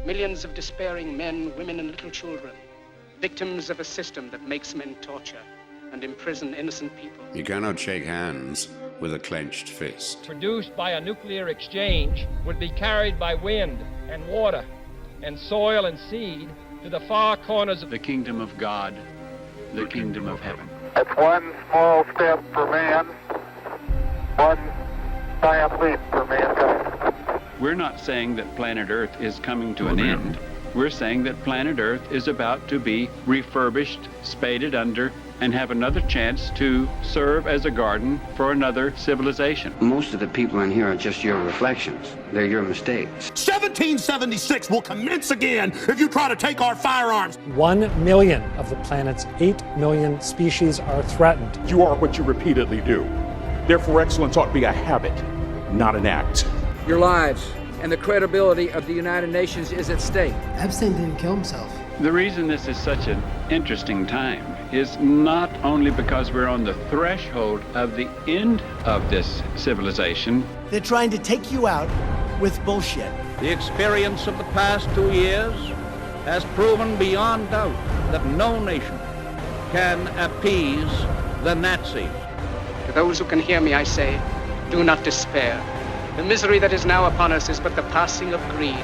Millions of despairing men, women, and little children, victims of a system that makes men torture and imprison innocent people. You cannot shake hands with a clenched fist. Produced by a nuclear exchange would be carried by wind and water and soil and seed to the far corners of the kingdom of God, the kingdom of heaven. It's one small step for man, one giant leap for mankind. We're not saying that planet Earth is coming to an end. We're saying that planet Earth is about to be refurbished, spaded under, and have another chance to serve as a garden for another civilization. Most of the people in here are just your reflections. They're your mistakes. 1776 will commence again if you try to take our firearms. 1 million of the planet's 8 million species are threatened. You are what you repeatedly do. Therefore, excellence ought to be a habit, not an act. Your lives and the credibility of the United Nations is at stake. Epstein didn't kill himself. The reason this is such an interesting time is not only because we're on the threshold of the end of this civilization. They're trying to take you out with bullshit. The experience of the past 2 years has proven beyond doubt that no nation can appease the Nazis. To those who can hear me, I say, do not despair. The misery that is now upon us is but the passing of greed,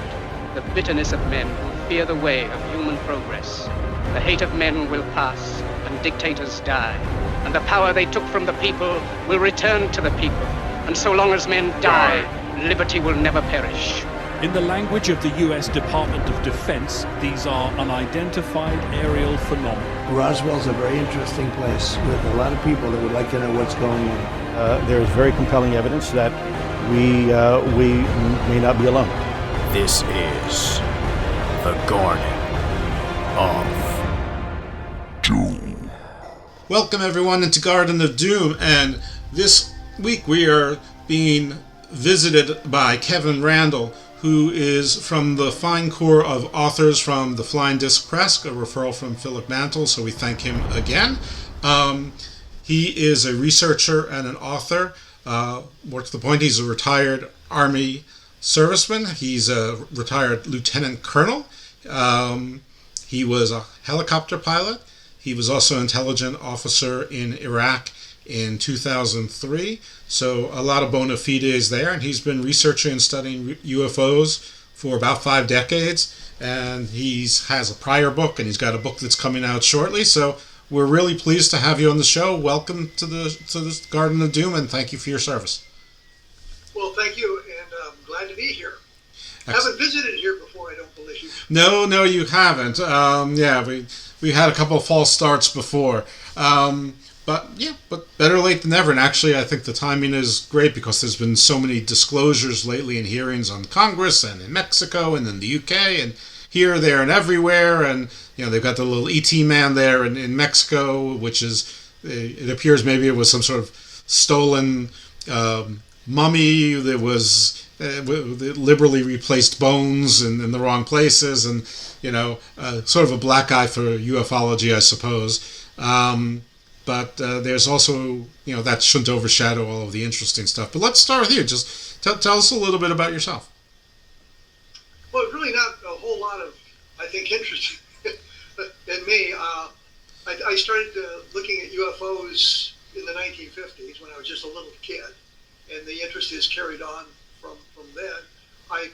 the bitterness of men who fear the way of human progress. The hate of men will pass, and dictators die, and the power they took from the people will return to the people. And so long as men die, liberty will never perish. In the language of the U.S. Department of Defense, these are unidentified aerial phenomena. Roswell's a very interesting place with a lot of people that would like to know what's going on. There is very compelling evidence that we may not be alone. This is the Garden of Doom. Welcome everyone into Garden of Doom, and this week we are being visited by Kevin Randall, who is from the fine corps of authors from the Flying Disc Press, a referral from Philip Mantle, so we thank him again. He is a researcher and an author. More to the point, he's a retired Army serviceman. He's a retired lieutenant colonel. He was a helicopter pilot. He was also an intelligence officer in Iraq in 2003. So a lot of bona fides there. And he's been researching and studying UFOs for about 5 decades. And he has a prior book, and he's got a book that's coming out shortly. So we're really pleased to have you on the show. Welcome to this Garden of Doom, and thank you for your service. Well, thank you, and I'm glad to be here. I haven't visited here before, I don't believe. No, you haven't. We had a couple of false starts before. But better late than never. And actually, I think the timing is great because there's been so many disclosures lately in hearings on Congress and in Mexico and in the UK and here, there, and everywhere. And, they've got the little ET man there in Mexico, which is, it appears maybe it was some sort of stolen mummy that was liberally replaced bones in the wrong places, and sort of a black eye for ufology, I suppose. But there's also that shouldn't overshadow all of the interesting stuff. But let's start with you. Just tell us a little bit about yourself. Well, it's really not a whole lot of, I think, interest in me. I started looking at UFOs in the 1950s when I was just a little kid, and the interest is carried on from then. I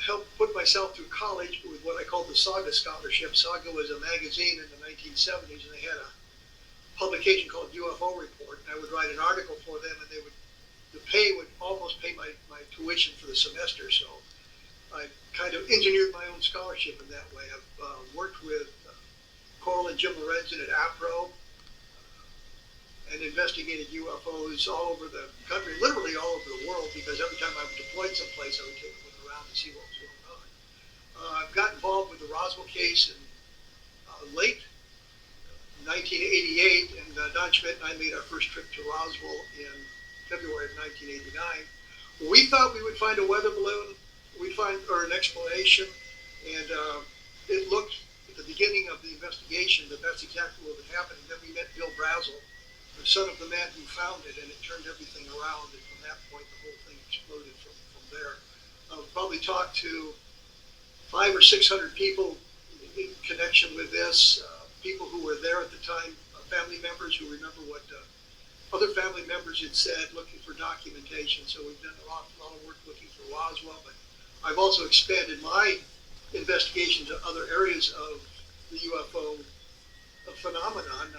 helped put myself through college with what I called the Saga Scholarship. Saga was a magazine in the 1970s, and they had a publication called UFO Report, and I would write an article for them, and the pay would almost pay my tuition for the semester. So I kind of engineered my own scholarship in that way. I've worked with Coral and Jim Lorenzen at APRO and investigated UFOs all over the country, literally all over the world, because every time I was deployed someplace, I would take a look around and see what was going on. I've got involved with the Roswell case in late 1988, and Don Schmidt and I made our first trip to Roswell in February of 1989. We thought we would find a weather balloon, or an explanation, and it looked at the beginning of the investigation that that's exactly what would happen. And then we met Bill Brazel, the son of the man who found it, and it turned everything around, and from that point the whole thing exploded from there. I've probably talked to 500 500 or 600 people in connection with this, people who were there at the time, family members who remember what other family members had said, looking for documentation. So we've done a lot of work looking for Roswell, but I've also expanded my investigation to other areas of the UFO phenomenon.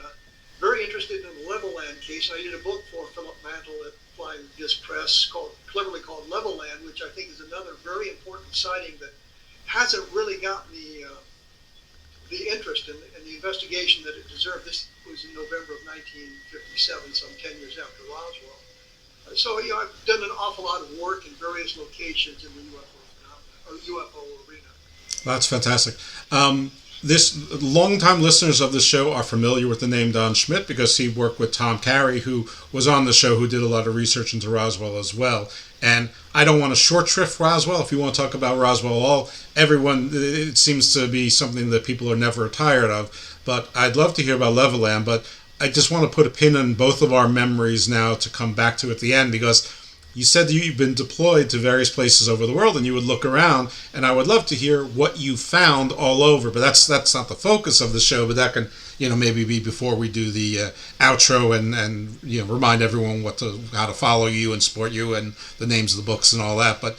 Very interested in the Level Land case. I did a book for Philip Mantle at Flying Disc Press cleverly called Level Land, which I think is another very important sighting that hasn't really gotten the interest and the investigation that it deserved. This was in November of 1957, some 10 years after Roswell. So, I've done an awful lot of work in various locations in the UFO arena. That's fantastic. Longtime listeners of this show are familiar with the name Don Schmitt because he worked with Tom Carey, who was on the show, who did a lot of research into Roswell as well. And I don't want to short shrift Roswell. If you want to talk about Roswell at all, it seems to be something that people are never tired of. But I'd love to hear about Leveland, but I just want to put a pin in both of our memories now to come back to at the end, because you said that you've been deployed to various places over the world and you would look around, and I would love to hear what you found all over. But that's not the focus of the show, but that can maybe be before we do the outro and remind everyone how to follow you and support you and the names of the books and all that. But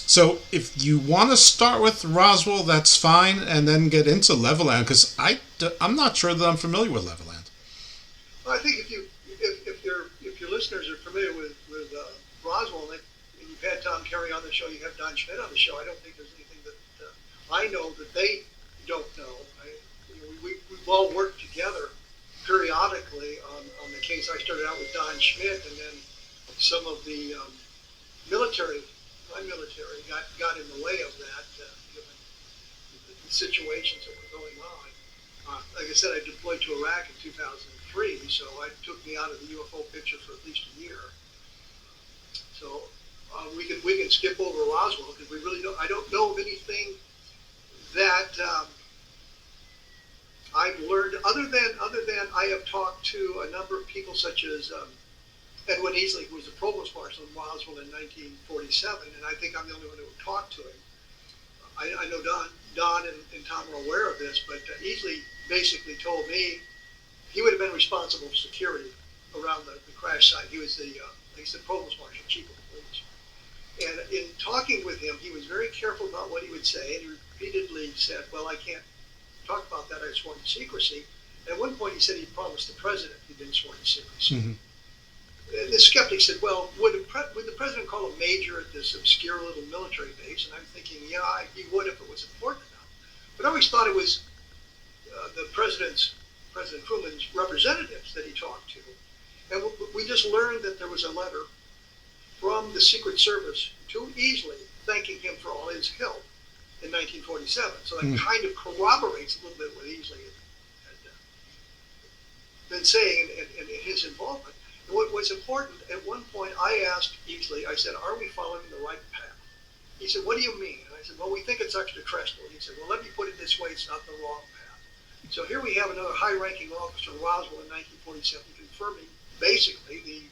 so if you want to start with Roswell, that's fine, and then get into Leveland, because I'm not sure that I'm familiar with Leveland. Well, I think if your listeners are familiar with Roswell, and you've had Tom Carey on the show, you have Don Schmitt on the show, I don't think there's anything that I know that they don't know. We've all worked together periodically on the case. I started out with Don Schmitt, and then some of the my military got in the way of that, given the situations that were going on. Like I said, I deployed to Iraq in 2003, so it took me out of the UFO picture for at least a year. So we can skip over Roswell, because we really don't. I don't know of anything that I've learned other than I have talked to a number of people such as Edwin Easley, who was the provost marshal in Roswell in 1947, and I think I'm the only one who talked to him. I know Don and Tom are aware of this, but Easley basically told me he would have been responsible for security around the crash site. He was the provost marshal, chief of police. And in talking with him, he was very careful about what he would say, and he repeatedly said, well, I can't talk about that, I sworn to secrecy. And at one point he said he promised the president he'd been sworn to secrecy. Mm-hmm. And the skeptic said, well, would the president call a major at this obscure little military base? And I'm thinking, yeah, he would if it was important enough. But I always thought it was President Truman's representatives that he talked to. And we just learned that there was a letter from the Secret Service to Easley thanking him for all his help in 1947. So that kind of corroborates a little bit what Easley had been saying and his involvement. And what was important, at one point I asked Easley, I said, are we following the right path? He said, what do you mean? And I said, well, we think it's extraterrestrial. He said, well, let me put it this way, it's not the wrong path. So here we have another high-ranking officer, Roswell, in 1947, confirming basically the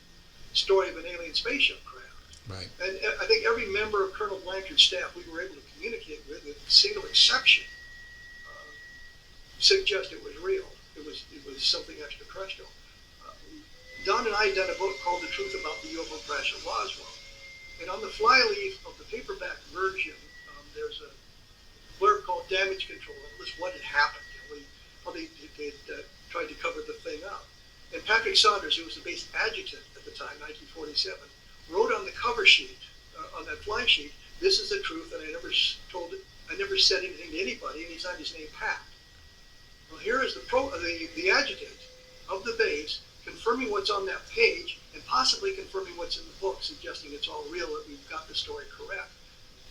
story of an alien spaceship crash. Right. And I think every member of Colonel Blanchard's staff we were able to communicate with a single exception, suggest it was real. It was something extraterrestrial. Don and I done a book called The Truth About the UFO Crash at Roswell. And on the flyleaf of the paperback version, there's a blurb called Damage Control. It lists what had happened, how they tried to cover the thing up. And Patrick Saunders, who was the base adjutant at the time, 1947, wrote on the cover sheet, on that fly sheet, this is the truth, and I never said anything to anybody, and he signed his name Pat. Well, here is the adjutant of the base confirming what's on that page, and possibly confirming what's in the book, suggesting it's all real, that we've got the story correct.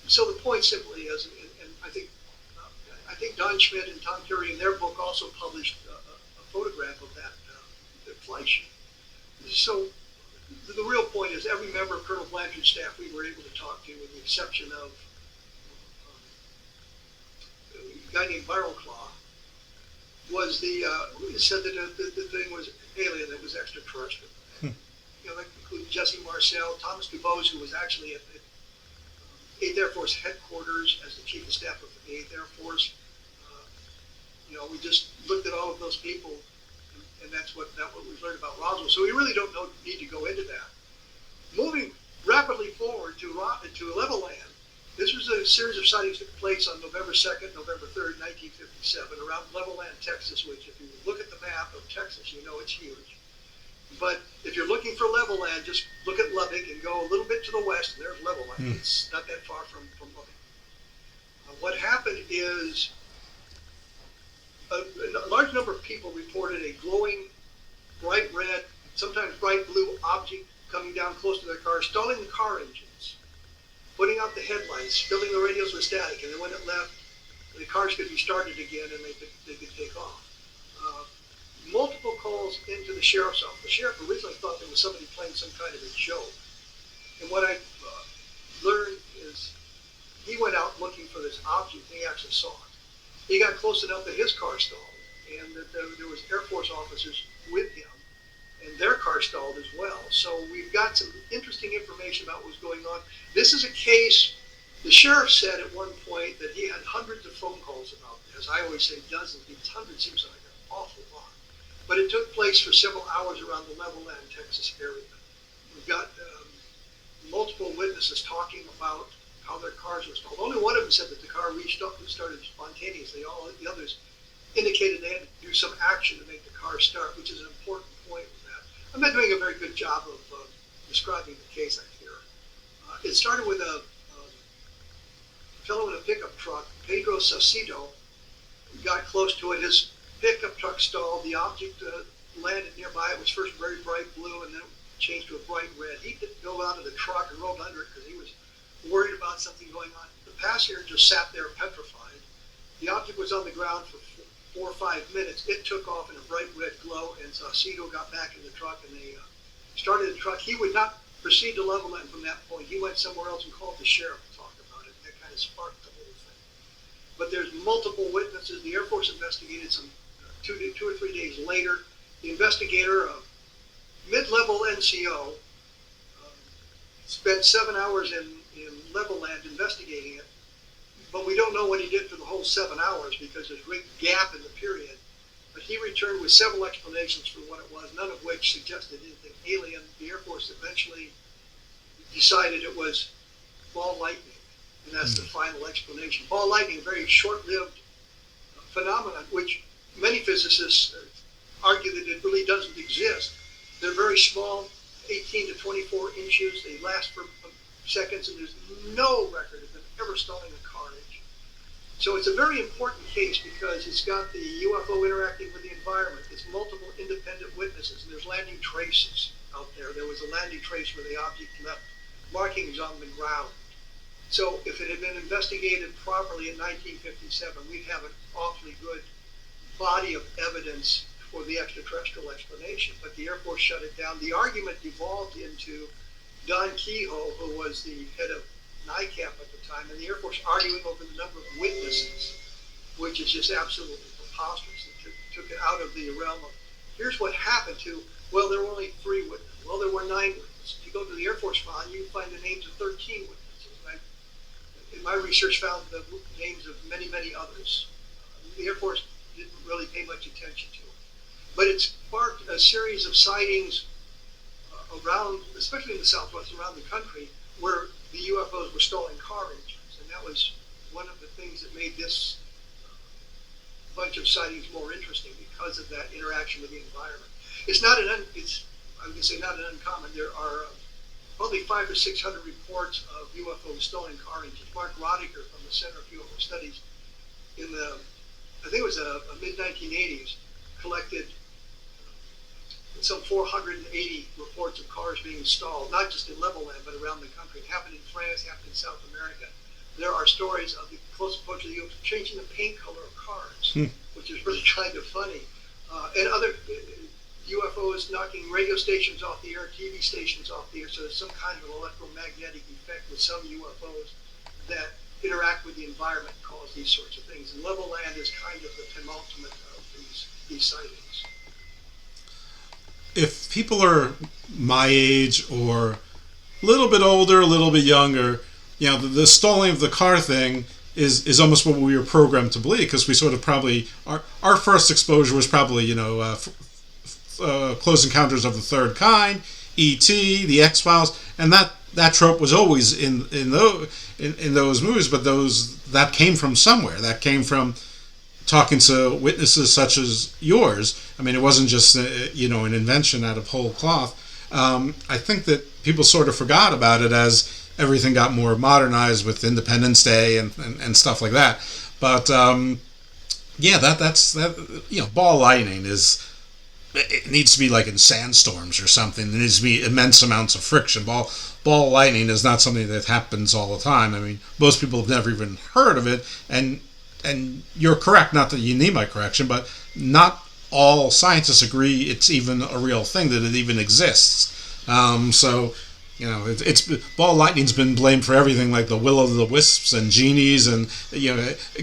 So the point simply is, and I think Don Schmitt and Tom Carey in their book also published a photograph of that fly sheet. So the real point is, every member of Colonel Blanchard's staff we were able to talk to, with the exception of a guy named Barrowclaw, said that the thing was alien, that was extraterrestrial. That included Jesse Marcel, Thomas DuBose, who was actually at 8th Air Force headquarters as the Chief of Staff of the 8th Air Force. We just looked at all of those people, and that's what we've learned about Roswell. So we really don't need to go into that. Moving rapidly forward to Levelland, this was a series of sightings that took place on November 2nd, November 3rd, 1957, around Levelland, Texas, which if you look at the map of Texas, you know it's huge. But if you're looking for Levelland, just look at Lubbock and go a little bit to the west, and there's Levelland. It's not that far from Lubbock. What happened is a large number of people reported a glowing, bright red, sometimes bright blue object coming down close to their car, stalling the car engines, putting out the headlights, filling the radios with static, and then when it left, the cars could be started again and they could take off. Multiple calls into the sheriff's office. The sheriff originally thought there was somebody playing some kind of a joke. And what I learned is he went out looking for this object and he actually saw it. He got close enough that his car stalled, and that there was Air Force officers with him, and their car stalled as well. So we've got some interesting information about what's going on. This is a case, the sheriff said at one point that he had hundreds of phone calls about this. I always say dozens, because hundreds seems like an awful lot. But it took place for several hours around the Levelland, Texas area. We've got multiple witnesses talking about how their cars were stalled. Only one of them said that the car reached up and started spontaneously. All the others indicated they had to do some action to make the car start, which is an important point with that. I'm not doing a very good job of describing the case, I fear. It started with a fellow in a pickup truck, Pedro Saucedo, got close to it. His pickup truck stalled. The object landed nearby. It was first very bright blue and then changed to a bright red. He didn't go out of the truck and rolled under it because he was worried about something going on. The passenger just sat there petrified. The object was on the ground for 4 or 5 minutes. It took off in a bright red glow, and Saucedo got back in the truck, and they started the truck. He would not proceed to Levelland from that point. He went somewhere else and called the sheriff to talk about it. That kind of sparked the whole thing. But there's multiple witnesses. The Air Force investigated some 2 or 3 days later. The investigator, a mid-level NCO, spent 7 hours in Levelland investigating it, but we don't know what he did for the whole 7 hours because there's a great gap in the period. But he returned with several explanations for what it was, none of which suggested anything alien. The Air Force eventually decided it was ball lightning, and that's the final explanation. Ball lightning, a very short-lived phenomenon, which many physicists argue that it really doesn't exist. They're very small, 18 to 24 inches. They last for seconds, and there's no record of them ever stalling a car engine. So it's a very important case because it's got the UFO interacting with the environment. It's multiple independent witnesses, and there's landing traces out there. There was a landing trace where the object left markings on the ground. So if it had been investigated properly in 1957, we'd have an awfully good body of evidence for the extraterrestrial explanation. But the Air Force shut it down. The argument devolved into Don Kehoe, who was the head of NICAP at the time, and the Air Force arguing over the number of witnesses, which is just absolutely preposterous. It took it out of the realm of, here's what happened to, well, there were only 3 witnesses. Well, there were 9 witnesses. If you go to the Air Force file, you find the names of 13 witnesses. And in my research, found the names of many, many others. The Air Force didn't really pay much attention to it. But it sparked a series of sightings around, especially in the Southwest, around the country, where the UFOs were stalling car engines. And that was one of the things that made this bunch of sightings more interesting because of that interaction with the environment. It's not an, I would say not an uncommon. There are probably 500 or 600 reports of UFOs stalling car engines. Mark Rodiger from the Center of UFO Studies in the, I think it was a mid-1980s, collected some 480 reports of cars being stalled, not just in Levelland, but around the country. It happened in France, happened in South America. There are stories of the close approach of the UFOs changing the paint color of cars, which is really kind of funny. And other UFOs knocking radio stations off the air, TV stations off the air, so there's some kind of electromagnetic effect with some UFOs that interact with the environment and cause these sorts of things. And Levelland is kind of the penultimate of these sightings. If people are my age or a little bit older, a little bit younger, the stalling of the car thing is almost what we were programmed to believe, because we sort of probably our first exposure was probably Close Encounters of the Third Kind, E.T., The X-Files, and that trope was always in those movies, but that came from somewhere. That came from talking to witnesses such as yours. I mean, it wasn't just an invention out of whole cloth. I think that people sort of forgot about it as everything got more modernized with Independence Day and stuff like that. But that's ball lightning is. It needs to be like in sandstorms or something. There needs to be immense amounts of friction. Ball lightning is not something that happens all the time. I mean, most people have never even heard of it. And you're correct, not that you need my correction, but not all scientists agree it's even a real thing, that it even exists. It's ball lightning's been blamed for everything, like the will-o'-the-wisps and genies and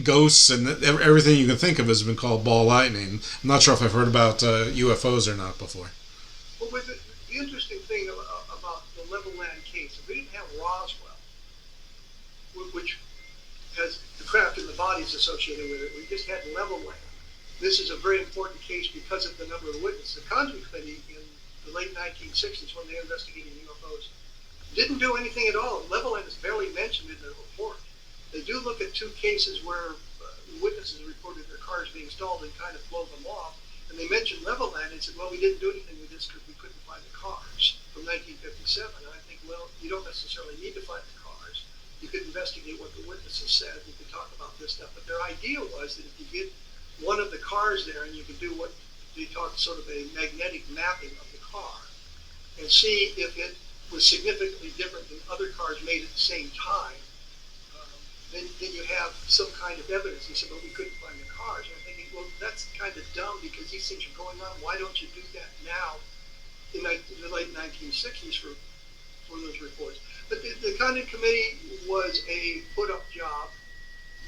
ghosts, and everything you can think of has been called ball lightning. I'm not sure if I've heard about UFOs or not before. Well, but the interesting thing about the level land case, if we didn't have Roswell, which has the craft and the bodies associated with it, we just had level land. This is a very important case because of the number of witnesses. The Conjure Committee in the late 1960s, when they were investigating UFOs, didn't do anything at all. Level land is barely mentioned in their report. They do look at two cases where witnesses reported their cars being stalled and kind of blow them off. And they mentioned level land and said, well, we didn't do anything with this because we couldn't find the cars from 1957. And I think, well, you don't necessarily need to find the cars. You could investigate what the witnesses said. You could talk about this stuff. But their idea was that if you get one of the cars there and you could do what they talked sort of a magnetic mapping of the car and see if it was significantly different than other cars made at the same time, then you have some kind of evidence. He said, but we couldn't find the cars. And I'm thinking, well, that's kind of dumb because these things are going on. Why don't you do that now in the late 1960s for those reports? But the Condon Committee was a put-up job.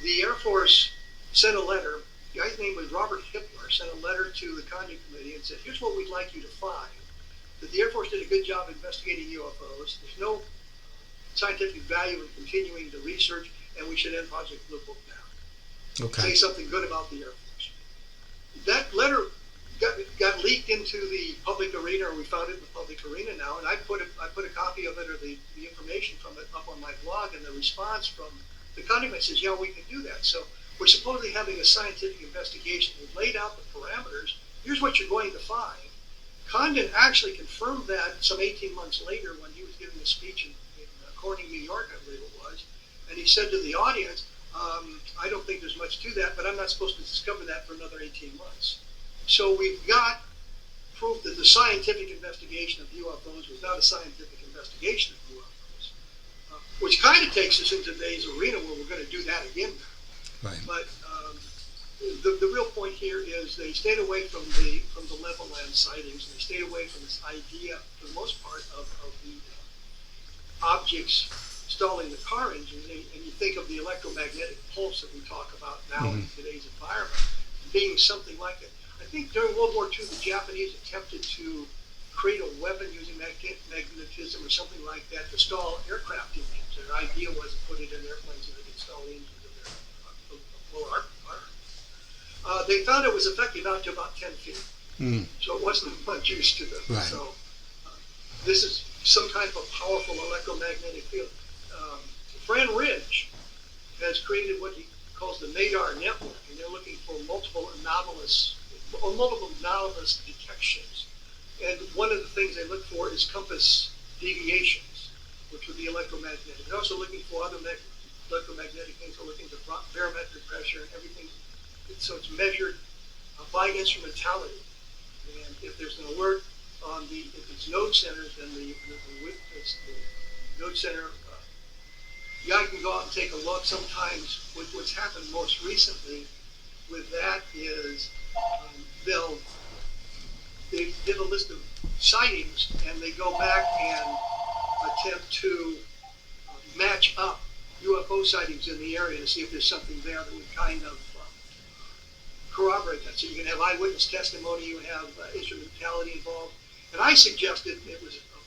The Air Force sent a letter. The guy's name was Robert Hippler, sent a letter to the Condon Committee and said, here's what we'd like you to find. That the Air Force did a good job investigating UFOs. There's no scientific value in continuing the research, and we should end Project Blue Book now. Okay. Say something good about the Air Force. That letter got leaked into the public arena, or we found it in the public arena now, and I put a copy of it, or the information from it, up on my blog, and the response from the Condon says, yeah, we can do that. So we're supposedly having a scientific investigation. We've laid out the parameters. Here's what you're going to find. Condon actually confirmed that some 18 months later when he was giving a speech in Corning, New York, I believe it was, and he said to the audience, I don't think there's much to that, but I'm not supposed to discover that for another 18 months. So we've got proof that the scientific investigation of UFOs was not a scientific investigation of UFOs, which kind of takes us into today's arena where we're going to do that again. Right. But the real point here is they stayed away from the level land sightings. They stayed away from this idea, for the most part, of the objects stalling the car engines. And you think of the electromagnetic pulse that we talk about now in today's environment being something like it. I think during World War II, the Japanese attempted to create a weapon using magnetism or something like that to stall aircraft engines. Their idea was to put it in airplanes so they could stall the engines of their well, our they found it was effective out to about 10 feet. So it wasn't much use to them. Right. So this is some kind of a powerful electromagnetic field. Fran Ridge has created what he calls the NADAR network, and they're looking for multiple anomalous detections. And one of the things they look for is compass deviations, which would be electromagnetic. They're also looking for other electromagnetic things. They're looking for barometric pressure and everything. So it's measured by instrumentality. And if there's an alert on if it's node centers, then the node center, the guy can go out and take a look. Sometimes what's happened most recently with that is they give a list of sightings and they go back and attempt to match up UFO sightings in the area to see if there's something there that would kind of corroborate that. So you can have eyewitness testimony, you have instrumentality involved. And I suggested, it was of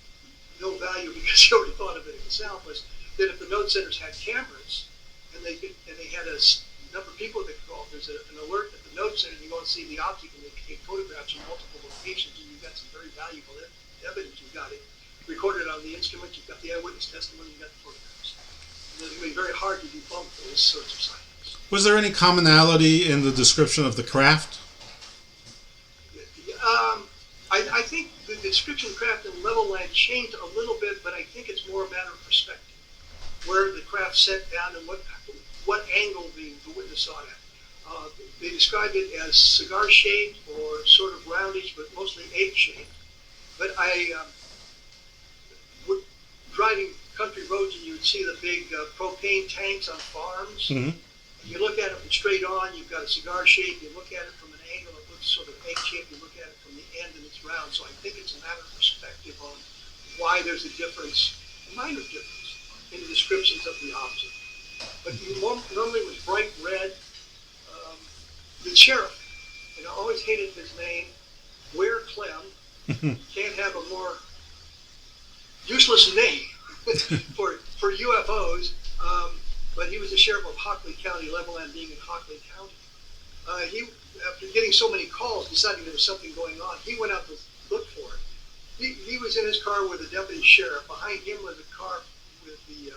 no value because she already thought of it herself, was that if the node centers had cameras and they had a number of people that could call, there's an alert at the node center, you go and see the object and they take photographs from multiple locations, and you've got some very valuable evidence. You've got it recorded on the instrument, you've got the eyewitness testimony, you've got the photographs. And it's going to be very hard to debunk those sorts of sightings. Was there any commonality in the description of the craft? I think the description of craft and level land changed a little bit, but I think it's more a matter of perspective, where the craft set down and what angle the witness saw it at. They described it as cigar-shaped or sort of roundish, but mostly egg-shaped. But driving country roads and you would see the big propane tanks on farms. Mm-hmm. You look at it from straight on, you've got a cigar shape. You look at it from an angle, it looks sort of egg-shaped. You look at it from the end and it's round. So I think it's a matter of perspective on why there's a difference, a minor difference, in the descriptions of the object. But normally it was bright red. The sheriff, and I always hated his name, Ware Clem. Can't have a more useless name for UFOs. But he was the sheriff of Hockley County, Levelland being in Hockley County. He, after getting so many calls, deciding there was something going on, he went out to look for it. He was in his car with the deputy sheriff. Behind him was a car with the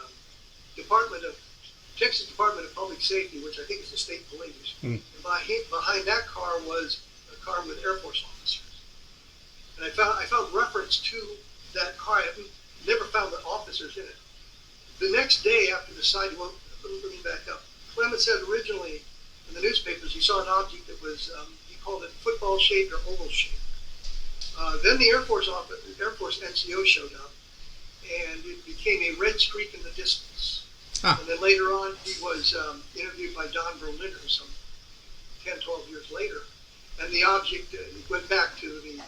Texas Department of Public Safety, which I think is the state police. And behind that car was a car with Air Force officers. And I found reference to that car. I never found the officers in it. The next day after the sighting, well, let me back up. Clement said originally in the newspapers he saw an object that was, he called it football-shaped or oval-shaped. Then the Air Force NCO showed up, and it became a red streak in the distance. And then later on, he was interviewed by Don Berliner some 10, 12 years later, and the object went back to the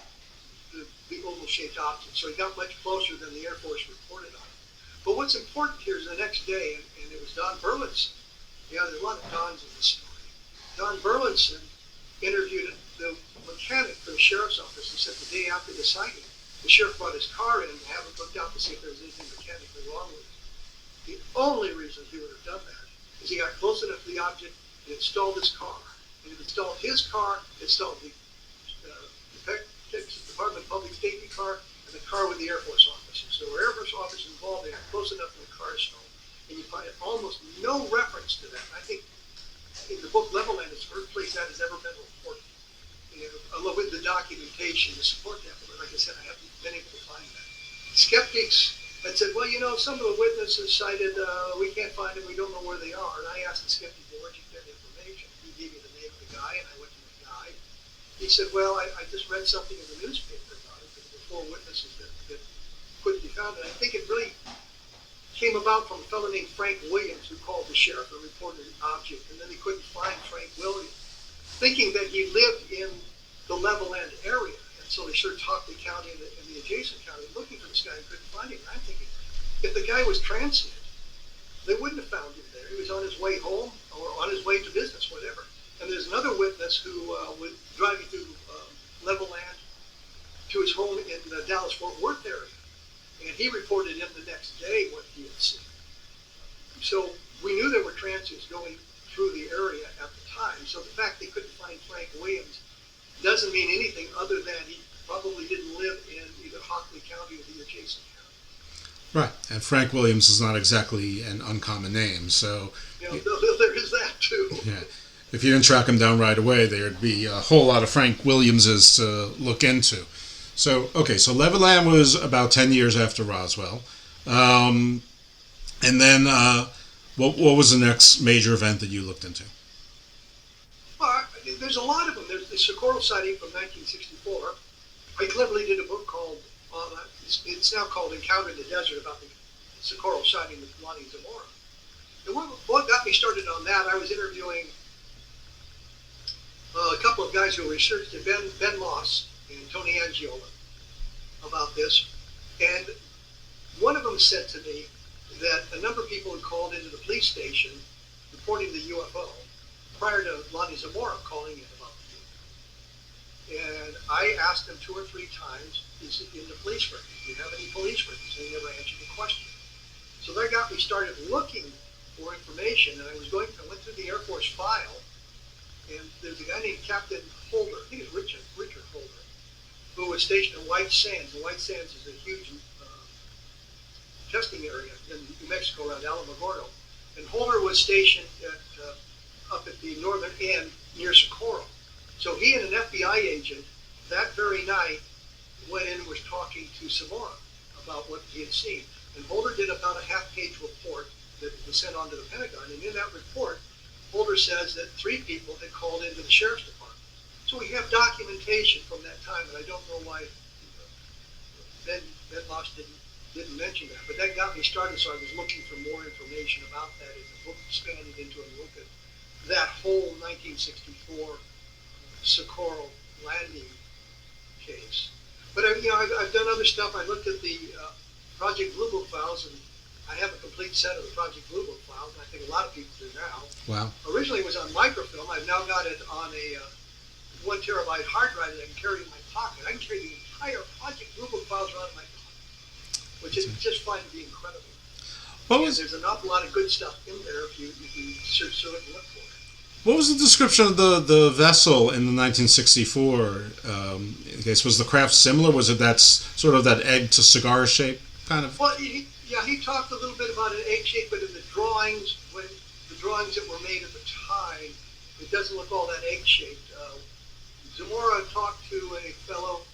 oval-shaped object. So he got much closer than the Air Force reported on. But what's important here is the next day, and it was Don Burlinson. Yeah, there's a lot of Dons in this story. Don Burlinson interviewed the mechanic for the sheriff's office and said the day after the sighting, the sheriff brought his car in and had it looked out to see if there was anything mechanically wrong with it. The only reason he would have done that is he got close enough to the object and installed his car. And he installed his car, installed the Texas Department of Public Safety car, and the car with the Air Force officers. So Air Force officers involved, they got close enough to the car stone. And you find almost no reference to that. And I think in the book Levelland is the first place that has ever been reported. You know, along with the documentation to support that. But like I said, I haven't been able to find that. Skeptics had said, well, you know, some of the witnesses cited, we can't find them, we don't know where they are. And I asked the skeptic, well, where'd you get the information? He gave me the name of the guy, and I went to the guy. He said, well, I just read something in the newspaper about it. There were 4 witnesses that couldn't be found. And I think it really came about from a fellow named Frank Williams who called the sheriff and reported an object. And then they couldn't find Frank Williams, thinking that he lived in the Levelland area. And so they searched Hockley County and the adjacent county looking for this guy and couldn't find him. And I'm thinking, if the guy was transient, they wouldn't have found him there. He was on his way home or on his way to business, whatever. And there's another witness who was driving through Levelland to his home in the Dallas-Fort Worth area. And he reported in the next day what he had seen. So we knew there were transients going through the area at the time. So the fact they couldn't find Frank Williams doesn't mean anything other than he probably didn't live in either Hockley County or the adjacent county. Right, and Frank Williams is not exactly an uncommon name, so... You know, there is that, too. Yeah. If you didn't track him down right away, there'd be a whole lot of Frank Williamses to look into. So, okay, so Levelland was about 10 years after Roswell. And then what was the next major event that you looked into? Well, there's a lot of them. There's the Socorro sighting from 1964. I cleverly did a book called, it's now called Encounter in the Desert, about the Socorro sighting with Lonnie Zamora. And what got me started on that, I was interviewing a couple of guys who researched it, Ben Moss and Tony Angiola, about this. And one of them said to me that a number of people had called into the police station reporting the UFO prior to Lonnie Zamora calling in about the UFO. And I asked him 2 or 3 times, is it in the police record? Do you have any police records? And he never answered the question. So that got me started looking for information, and I went through the Air Force file, and there's a guy named Captain Holder, I think it's Richard Holder, who was stationed at White Sands. And White Sands is a huge testing area in New Mexico around Alamogordo. And Holder was stationed up at the northern end near Socorro. So he and an FBI agent that very night went in and was talking to Zamora about what he had seen. And Holder did about a half-page report that was sent on to the Pentagon. And in that report, Holder says that 3 people had called into the Sheriff's Department. So we have documentation from that time, and I don't know why Ben Moss didn't mention that. But that got me started, so I was looking for more information about that, and the book expanded into a look at that whole 1964 Socorro landing case. But I've done other stuff. I looked at the Project Blue Book files, and I have a complete set of the Project Blue Book files, and I think a lot of people do now. Wow. Originally it was on microfilm. I've now got it on a 1 terabyte hard drive that I can carry in my pocket. I can carry the entire Project Blue Book files around in my pocket, which is just find to be incredible. There's an awful lot of good stuff in there if you search through it and look for it. What was the description of the vessel in the 1964 case? Was the craft similar? Was it that sort of that egg to cigar shape kind of? Well, he talked a little bit about an egg shape, but in the drawings, that were made at the time, it doesn't look all that egg shaped. Zamora talked to a fellow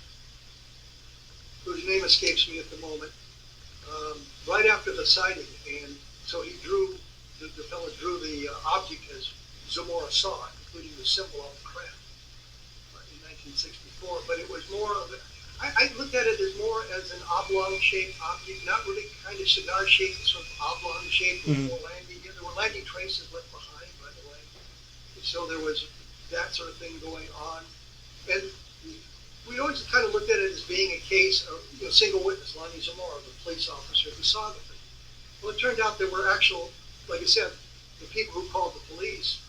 whose name escapes me at the moment, right after the sighting, and so the fellow drew the object as Zamora saw it, including the symbol on the craft in 1964. But it was more of I looked at it as more as an oblong-shaped object, not really kind of cigar-shaped, sort of oblong-shaped before landing. There were landing traces left behind, by the way. So there was that sort of thing going on. And we always kind of looked at it as being a case of single witness, Lonnie Zamora, the police officer who saw the thing. Well, it turned out there were actual, like I said, the people who called the police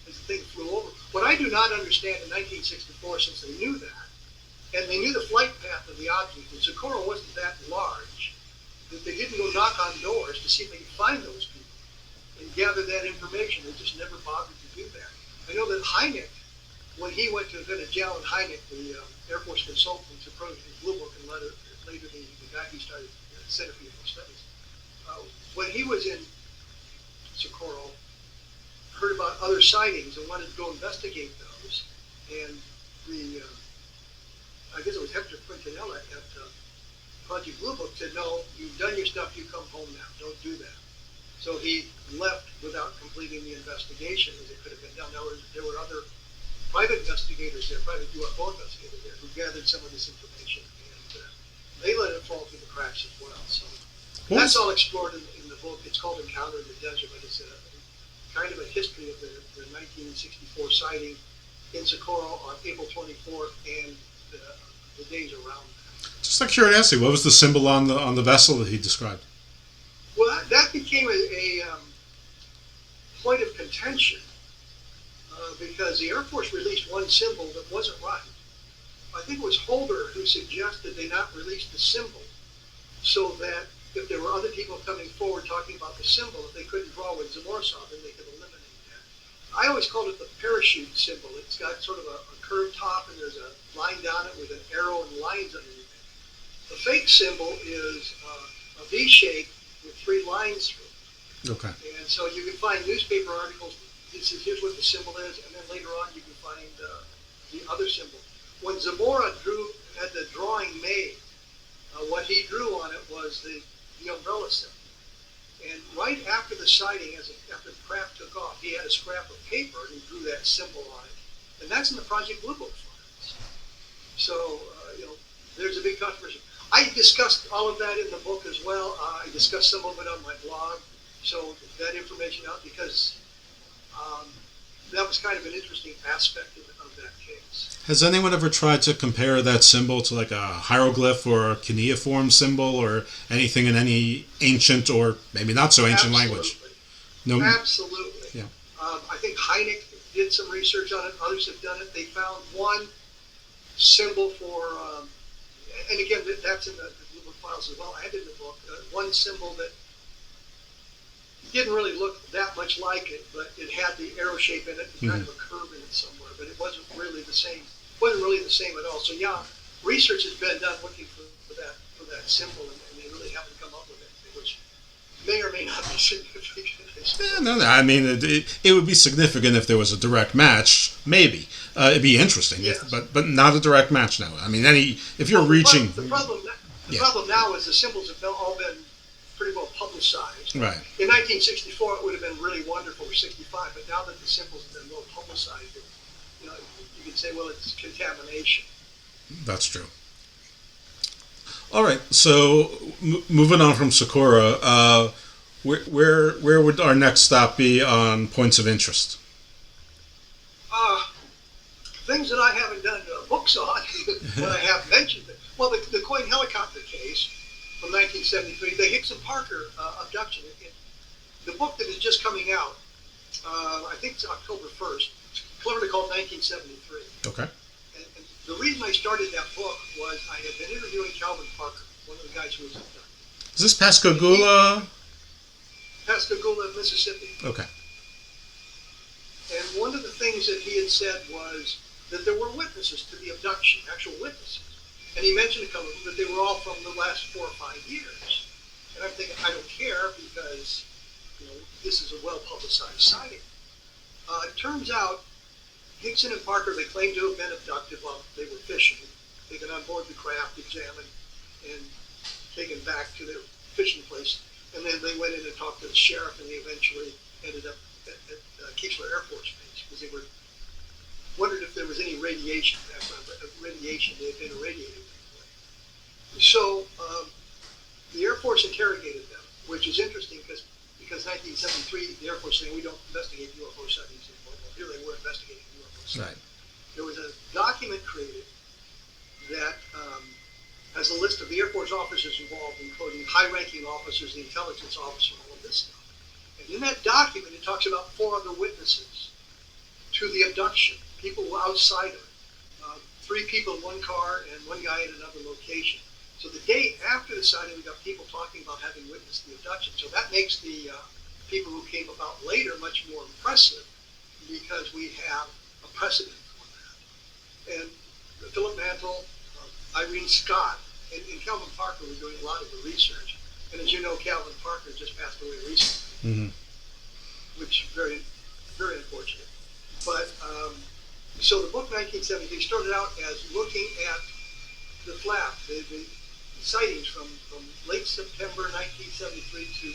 as the thing flew over. What I do not understand in 1964, since they knew that, and they knew the flight path of the object, and Socorro wasn't that large, that they didn't go knock on doors to see if they could find those people and gather that information. They just never bothered to do that. I know that Hynek, when he went to Lieutenant Jalin Hynek, the Air Force consultant to Project Blue Book, and later the guy who started Center for Uniform Studies, when he was in Socorro, heard about other sightings and wanted to go investigate those, and I guess it was Hector Quintanilla at Project Blue Book said, no, you've done your stuff, you come home now, don't do that. So he left without completing the investigation as it could have been done. There were other private investigators there, private UFO investigators there, who gathered some of this information, and they let it fall through the cracks as well. So that's all explored in the book. It's called Encounter in the Desert, but it's a kind of a history of the 1964 sighting in Socorro on April 24th and the days around that. Just out of curiosity, what was the symbol on the vessel that he described? Well, that became a point of contention because the Air Force released one symbol that wasn't right. I think it was Holder who suggested they not release the symbol so that if there were other people coming forward talking about the symbol, if they couldn't draw what Zamora saw, then they could eliminate that. I always called it the parachute symbol. It's got sort of a curved top, and there's a line down it with an arrow and lines underneath it. The fake symbol is a V shape with 3 lines through it. Okay. And so you can find newspaper articles. This is here's what the symbol is, and then later on you can find the other symbol. When Zamora had the drawing made, what he drew on it was the umbrella symbol. And right after the sighting, after the craft took off, he had a scrap of paper and he drew that symbol on it. And that's in the Project Blue Book files. So, there's a big controversy. I discussed all of that in the book as well. I discussed some of it on my blog. So that information out because that was kind of an interesting aspect of that case. Has anyone ever tried to compare that symbol to like a hieroglyph or a cuneiform symbol or anything in any ancient or maybe not so ancient language? No. Absolutely. Yeah. I think Hynek did some research on it. Others have done it. They found one symbol for, and again, that's in the Blue Book files as well. I had in the book one symbol that didn't really look that much like it, but it had the arrow shape in it, and kind of a curve in it somewhere, but it wasn't really the same. Wasn't really the same at all. So yeah, research has been done looking for that symbol, and they really haven't come up with anything, which may or may not be significant. No. I mean, it would be significant if there was a direct match. Maybe it'd be interesting, yes. but not a direct match now. I mean, if you're reaching. The problem now is the symbols have all been pretty well publicized. Right. In 1964, it would have been really wonderful, or 65, but now that the symbols have been well publicized, you can say, well, it's contamination. That's true. All right, so moving on from Sakura, where would our next stop be on points of interest? Things that I haven't done books on, but I have mentioned it. Well, the Coin helicopter case from 1973, the Hicks and Parker abduction. The book that is just coming out, I think it's October 1st, it's cleverly called 1973. Okay. And the reason I started that book was I had been interviewing Calvin Parker, one of the guys who was abducted. Is this Pascagoula? Pascagoula, Mississippi. Okay. And one of the things that he had said was that there were witnesses to the abduction, actual witnesses. And he mentioned a couple of them, that they were all from the last 4 or 5 years. And I'm thinking, I don't care, because this is a well-publicized sighting. It turns out, Hickson and Parker, they claimed to have been abducted while they were fishing, taken on board the craft, examined, and taken back to their fishing place. And then they went in and talked to the sheriff, and they eventually ended up at Keesler Air Force Base, because they wondered if there was any radiation. They had been irradiated. So the Air Force interrogated them, which is interesting because 1973, the Air Force saying we don't investigate UFO sightings anymore. Well, here they were investigating UFO sightings. Right. There was a document created that has a list of the Air Force officers involved, including high-ranking officers, the intelligence officer, and all of this stuff. And in that document, it talks about 4 other witnesses to the abduction, people who were outside of it. 3 people in one car and 1 guy in another location. So the day after the sighting, we got people talking about having witnessed the abduction. So that makes the people who came about later much more impressive, because we have a precedent for that. And Philip Mantle, Irene Scott, and Calvin Parker were doing a lot of the research. And as you know, Calvin Parker just passed away recently, which is very, very unfortunate. But so the book 1973 started out as looking at the flap, the sightings from late September 1973 to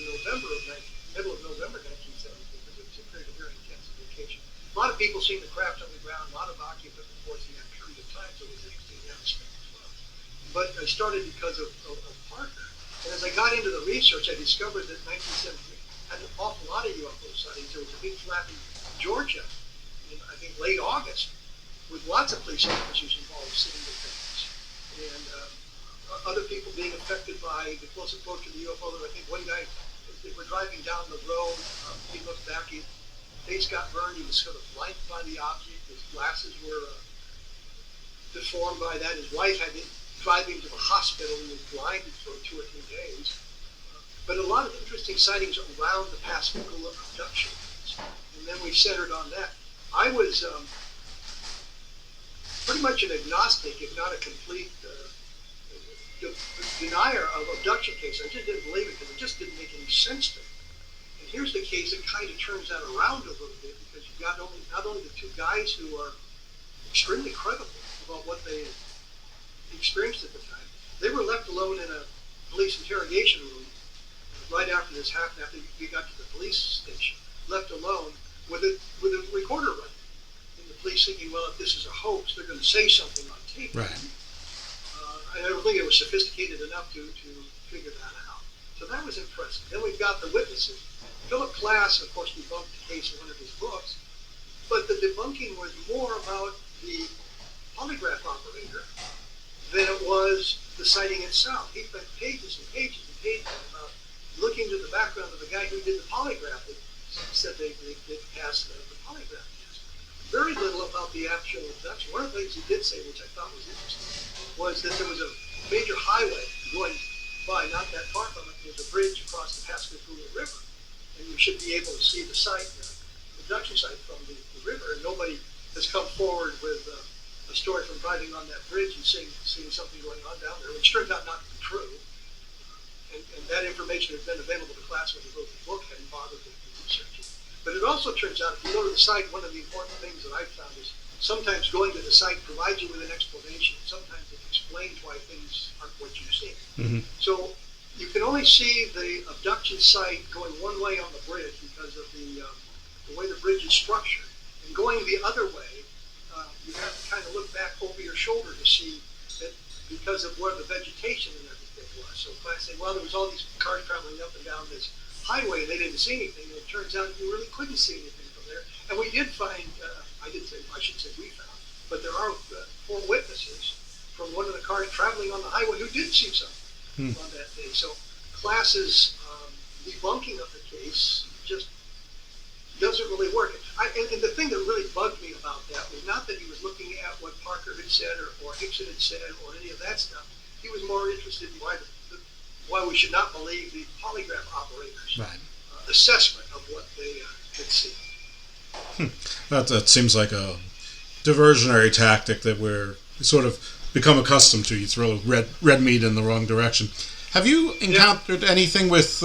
middle of November 1973, because it was a period of very intense vacation. A lot of people seen the craft on the ground, a lot of occupant reports in that period of time, so it was interesting aspect as well. But I started because of Parker. And as I got into the research, I discovered that 1973 had an awful lot of UFO sightings. There was a big flap in Georgia in, I think, late August, with lots of police officers involved seeing the things. And other people being affected by the close approach of the UFO. I think one guy, they were driving down the road, he looked back, his face got burned, he was sort of blinded by the object, his glasses were deformed by that. His wife had to drive him to the hospital, he was blinded for 2 or 3 days. But a lot of interesting sightings around the Pascagoula abduction. And then we centered on that. I was pretty much an agnostic, if not a complete denier of abduction cases. I just didn't believe it because it just didn't make any sense to me. And here's the case that kind of turns that around a little bit, because you've got not only the 2 guys who are extremely credible about what they experienced at the time, they were left alone in a police interrogation room right after this happened, after we got to the police station, left alone with a recorder running. And the police thinking, well, if this is a hoax, they're going to say something on tape. Right. I don't think it was sophisticated enough to figure that out. So that was impressive. Then we've got the witnesses. Philip Klass, of course, debunked the case in one of his books, but the debunking was more about the polygraph operator than it was the sighting itself. He spent pages and pages and pages about looking to the background of the guy who did the polygraph that said they passed the polygraph test. Very little about the actual abduction. One of the things he did say, which I thought was interesting, was that there was a major highway going by, not that far from it, there's a bridge across the Pascagoula River, and you should be able to see the site, the abduction site from the river, and nobody has come forward with a story from driving on that bridge and seeing something going on down there, which turned out not to be true. And that information has been available to class when they wrote the book, hadn't bothered to research it. But it also turns out, if you go to the site, one of the important things that I've found is sometimes going to the site provides you with an explanation. Sometimes it explains why things aren't what you see. Mm-hmm. So you can only see the abduction site going one way on the bridge because of the way the bridge is structured. And going the other way, you have to kind of look back over your shoulder to see that because of where the vegetation and everything was. So class say, well, there was all these cars traveling up and down this highway and they didn't see anything. And it turns out you really couldn't see anything from there. And we did find, I should say we found, but there are 4 witnesses from one of the cars traveling on the highway who did see something on that day. So class's debunking of the case just doesn't really work. And the thing that really bugged me about that was not that he was looking at what Parker had said or Hickson had said or any of that stuff. He was more interested in why we should not believe the polygraph operators' assessment of what they could see. That seems like a diversionary tactic that we're sort of become accustomed to. You throw red meat in the wrong direction. Have you encountered anything with,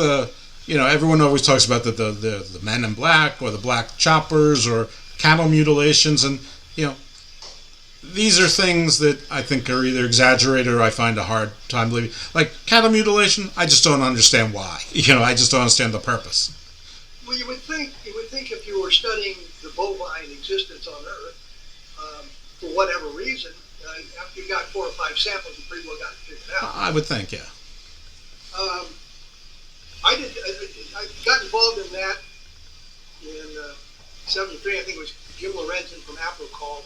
everyone always talks about the men in black or the black choppers or cattle mutilations, and, these are things that I think are either exaggerated or I find a hard time believing. Like cattle mutilation, I just don't understand why. I just don't understand the purpose. Well, you would think if you were studying the bovine existence on Earth, for whatever reason, after you got 4 or 5 samples, you pretty well got it figured out. I would think, yeah. I got involved in that in 73. I think it was Jim Lorenzen from APRO called.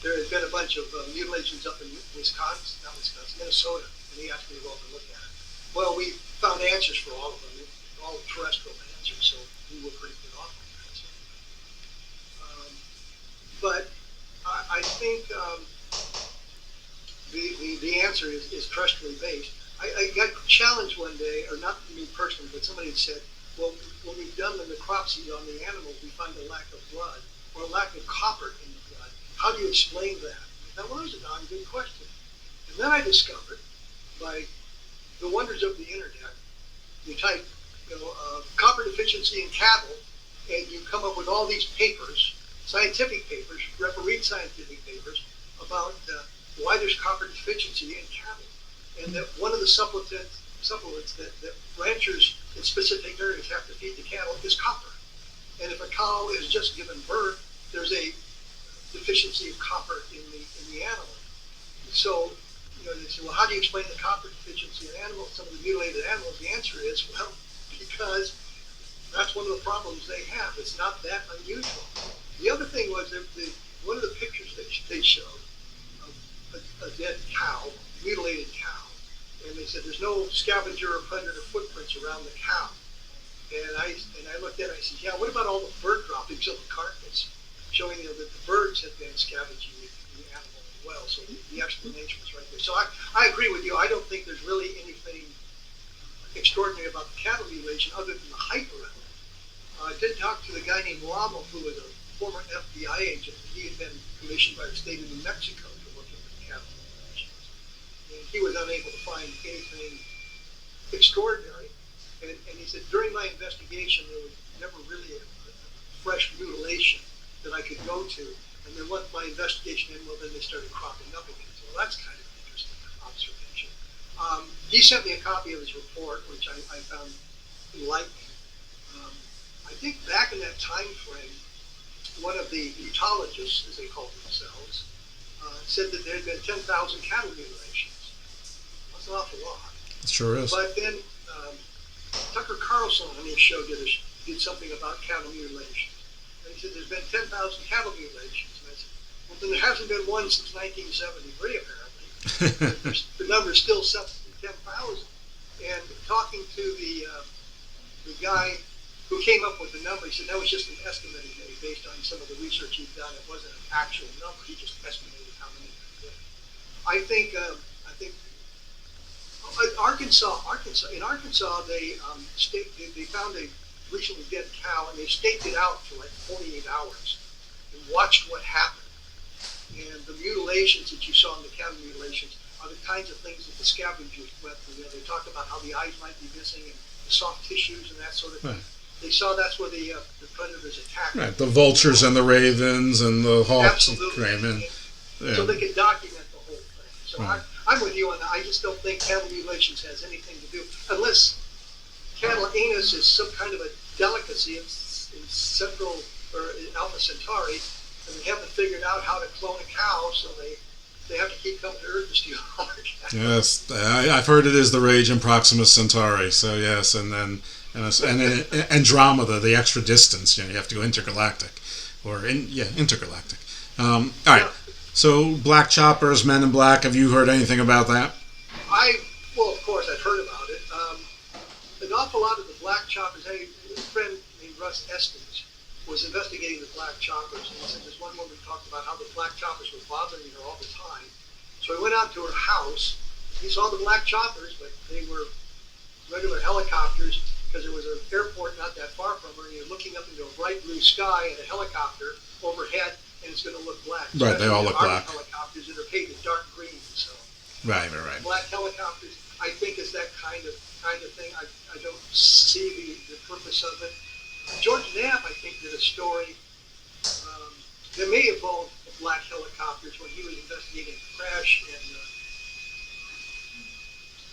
There had been a bunch of mutilations up in Minnesota, and he asked me to go up and look at it. Well, we found answers for all of them, all terrestrial answers, so we were pretty good off on that. So. But I think the answer is terrestrially based. I got challenged one day, or not me personally, but somebody had said, well, when we've done the necropsy on the animals, we find a lack of blood, or a lack of copper in the blood. How do you explain that? I thought, well, that's a darn good question. And then I discovered, by the wonders of the internet, you type, copper deficiency in cattle, and you come up with all these papers, scientific papers, refereed scientific papers, about why there's copper deficiency in cattle. And that one of the supplements that ranchers in specific areas have to feed the cattle is copper. And if a cow is just given birth, there's a deficiency of copper in the animal. So, they say, well, how do you explain the copper deficiency in animals, some of the mutilated animals? The answer is, well, because that's one of the problems they have. It's not that unusual. The other thing was that one of the pictures they showed of a dead cow, mutilated cow, and they said there's no scavenger or predator footprints around the cow. And I looked at it and I said, yeah, what about all the bird droppings of the carcass, showing that the birds had been scavenging the animal as well. So the explanation was right there. So I agree with you. I don't think there's really anything extraordinary about the cattle mutilation other than the hype around it. I did talk to the guy named Lama, who was a former FBI agent. He had been commissioned by the state of New Mexico to look into the cattle mutilations. And he was unable to find anything extraordinary. And he said, during my investigation, there was never really a fresh mutilation that I could go to. And then once my investigation ended, well, then they started cropping up again. So that's kind of an interesting observation. He sent me a copy of his report, which I found enlightening. I think back in that time frame, one of the mutologists, as they called themselves, said that there had been 10,000 cattle mutilations. That's an awful lot. It sure is. But then Tucker Carlson on his show did something about cattle mutilations. And he said there's been 10,000 cattle mutilations. And I said, well, then there hasn't been one since 1973, apparently. The number is still 10,000. And talking to the guy who came up with the number, he said that was just an estimate he made based on some of the research he'd done. It wasn't an actual number. He just estimated how many there were. I think In Arkansas, they found a recently dead cow, and they staked it out for like 48 hours and watched what happened. And the mutilations that you saw in the cattle mutilations are the kinds of things that the scavengers went through. They talked about how the eyes might be missing and the soft tissues and that sort of thing. Right. They saw that's where the predators attacked. Right, the vultures and the ravens and the hawks. Absolutely. Yeah. So they could document the whole thing. So I'm with you on that. I just don't think cattle mutilations has anything to do, unless cattle anus is some kind of a delicacy in Central or in Alpha Centauri, and they haven't figured out how to clone a cow, so they have to keep coming to Earth to steal all the cows. Yes, I've heard it is the rage in Proxima Centauri. So yes, and then Andromeda, the extra distance. You have to go intergalactic, intergalactic. All right. So black choppers, Men in Black. Have you heard anything about that? Well, of course, I've heard about it. An awful lot of the black choppers. A friend named Russ Estes was investigating the black choppers, and he said this one woman talked about how the black choppers were bothering her all the time. So he went out to her house. He saw the black choppers, but they were regular helicopters because there was an airport not that far from her, and you're looking up into a bright blue sky and a helicopter overhead, and it's going to look black. Right, they all look black. Helicopters that are painted dark green, so. Right. Black helicopters, I think, is that kind of thing. I don't see the purpose of it. George Knapp, I think, did a story that may involve black helicopters when he was investigating a crash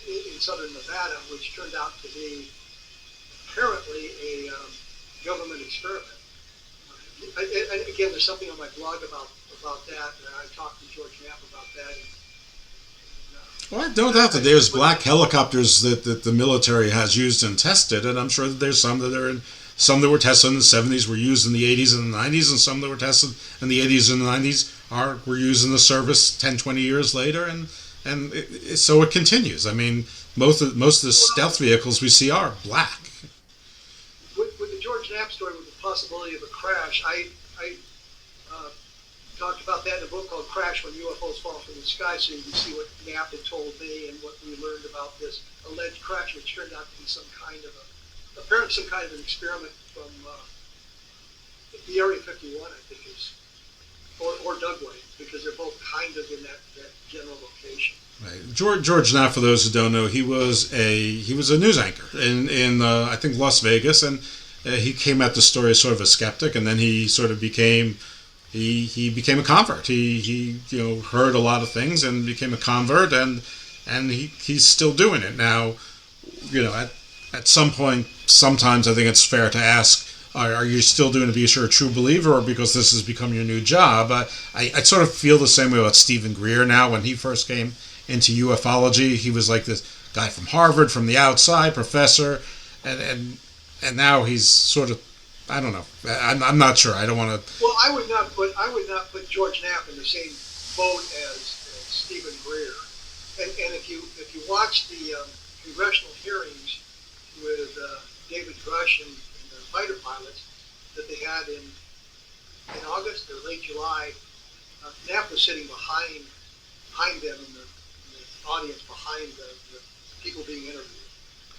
in southern Nevada, which turned out to be apparently a government experiment. And again, there's something on my blog about that, and I talked to George Knapp about that. Well, I don't doubt that there's black helicopters that the military has used and tested, and I'm sure that there's some that were tested in the 70s, were used in the 80s and the 90s, and some that were tested in the 80s and the 90s were used in the service 10, 20 years later, so it continues. I mean, most of the stealth vehicles we see are black. With the George Knapp story, with the possibility of a crash, I talked about that in a book called Crash When UFOs Fall from the Sky, so you can see what Knapp had told me and what we learned about this alleged crash, which turned out to be some kind of an experiment from the Area 51, I think is, or Dugway, because they're both kind of in that general location. Right. George Knapp, for those who don't know, he was a news anchor in I think Las Vegas, and he came at the story as sort of a skeptic, and then he sort of became a convert. He heard a lot of things and became a convert, and he's still doing it now. At some point, sometimes I think it's fair to ask, are you still doing it because you're a true believer, or because this has become your new job? I sort of feel the same way about Stephen Greer now. When he first came into ufology, he was like this guy from Harvard, from the outside, professor, and now he's sort of, I don't know. I'm not sure. I don't want to. Well, I would not put George Knapp in the same boat as Stephen Greer. And if you watch the congressional hearings with David Grush and the fighter pilots that they had in August or late July, Knapp was sitting behind them in the audience, behind the people being interviewed.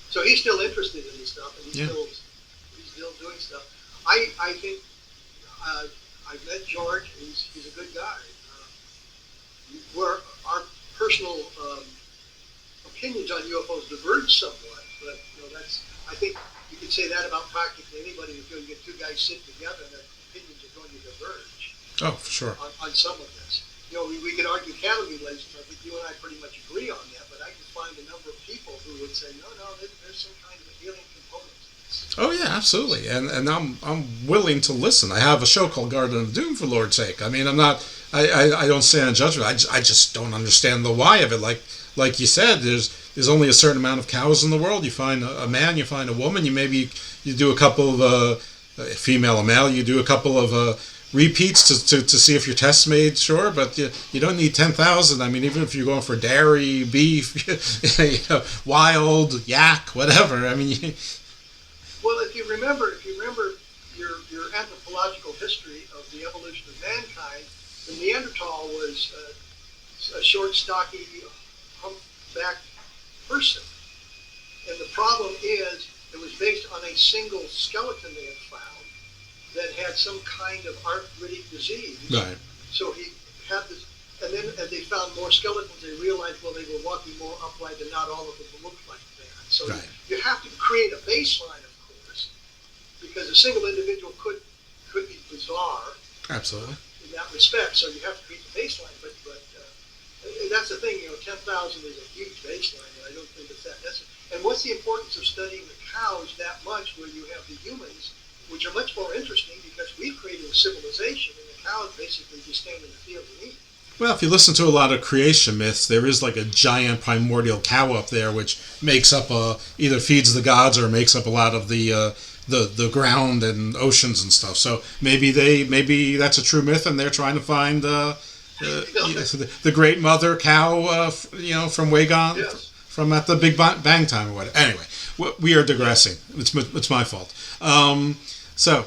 So he's still interested in this stuff, and he's still doing stuff. I think I've met George. He's a good guy. Where our personal opinions on UFOs diverge somewhat, but I think you could say that about practically anybody. If you get two guys sitting together, their opinions are going to diverge. Oh, for sure. On some of this, we could argue cattle mutilations. I think you and I pretty much agree on that, but I can find a number of people who would say, no, there's some kind of an alien component. Oh yeah, absolutely, and I'm willing to listen. I have a show called Garden of Doom, for Lord's sake. I mean, I don't stand in judgment. I just don't understand the why of it. Like you said, there's only a certain amount of cows in the world. You find a man, you find a woman. You do a couple of female or male. You do a couple of repeats to see if your test made sure, but you don't need 10,000. I mean, even if you're going for dairy, beef, wild, yak, whatever. I mean. Well, if you remember your anthropological history of the evolution of mankind, the Neanderthal was a short, stocky, humpbacked person. And the problem is, it was based on a single skeleton they had found that had some kind of arthritic disease. Right. So he had this, and then as they found more skeletons, they realized, well, they were walking more upright, and not all of them looked like that. So Right. you have to create a baseline, of course, because a single individual could be bizarre. Absolutely. In that respect, so you have to create the baseline, but and that's the thing, 10,000 is a huge baseline, and I don't think it's that necessary. And what's the importance of studying the cows that much where you have the humans, which are much more interesting because we've created a civilization, and the cows basically just stand in the field and eat. Well, if you listen to a lot of creation myths, there is like a giant primordial cow up there, which makes up either feeds the gods or makes up a lot of the ground and oceans and stuff. So maybe that's a true myth, and they're trying to find the great mother cow, from way gone, yes. From at the Big Bang time or whatever. Anyway, we are digressing. It's my fault. So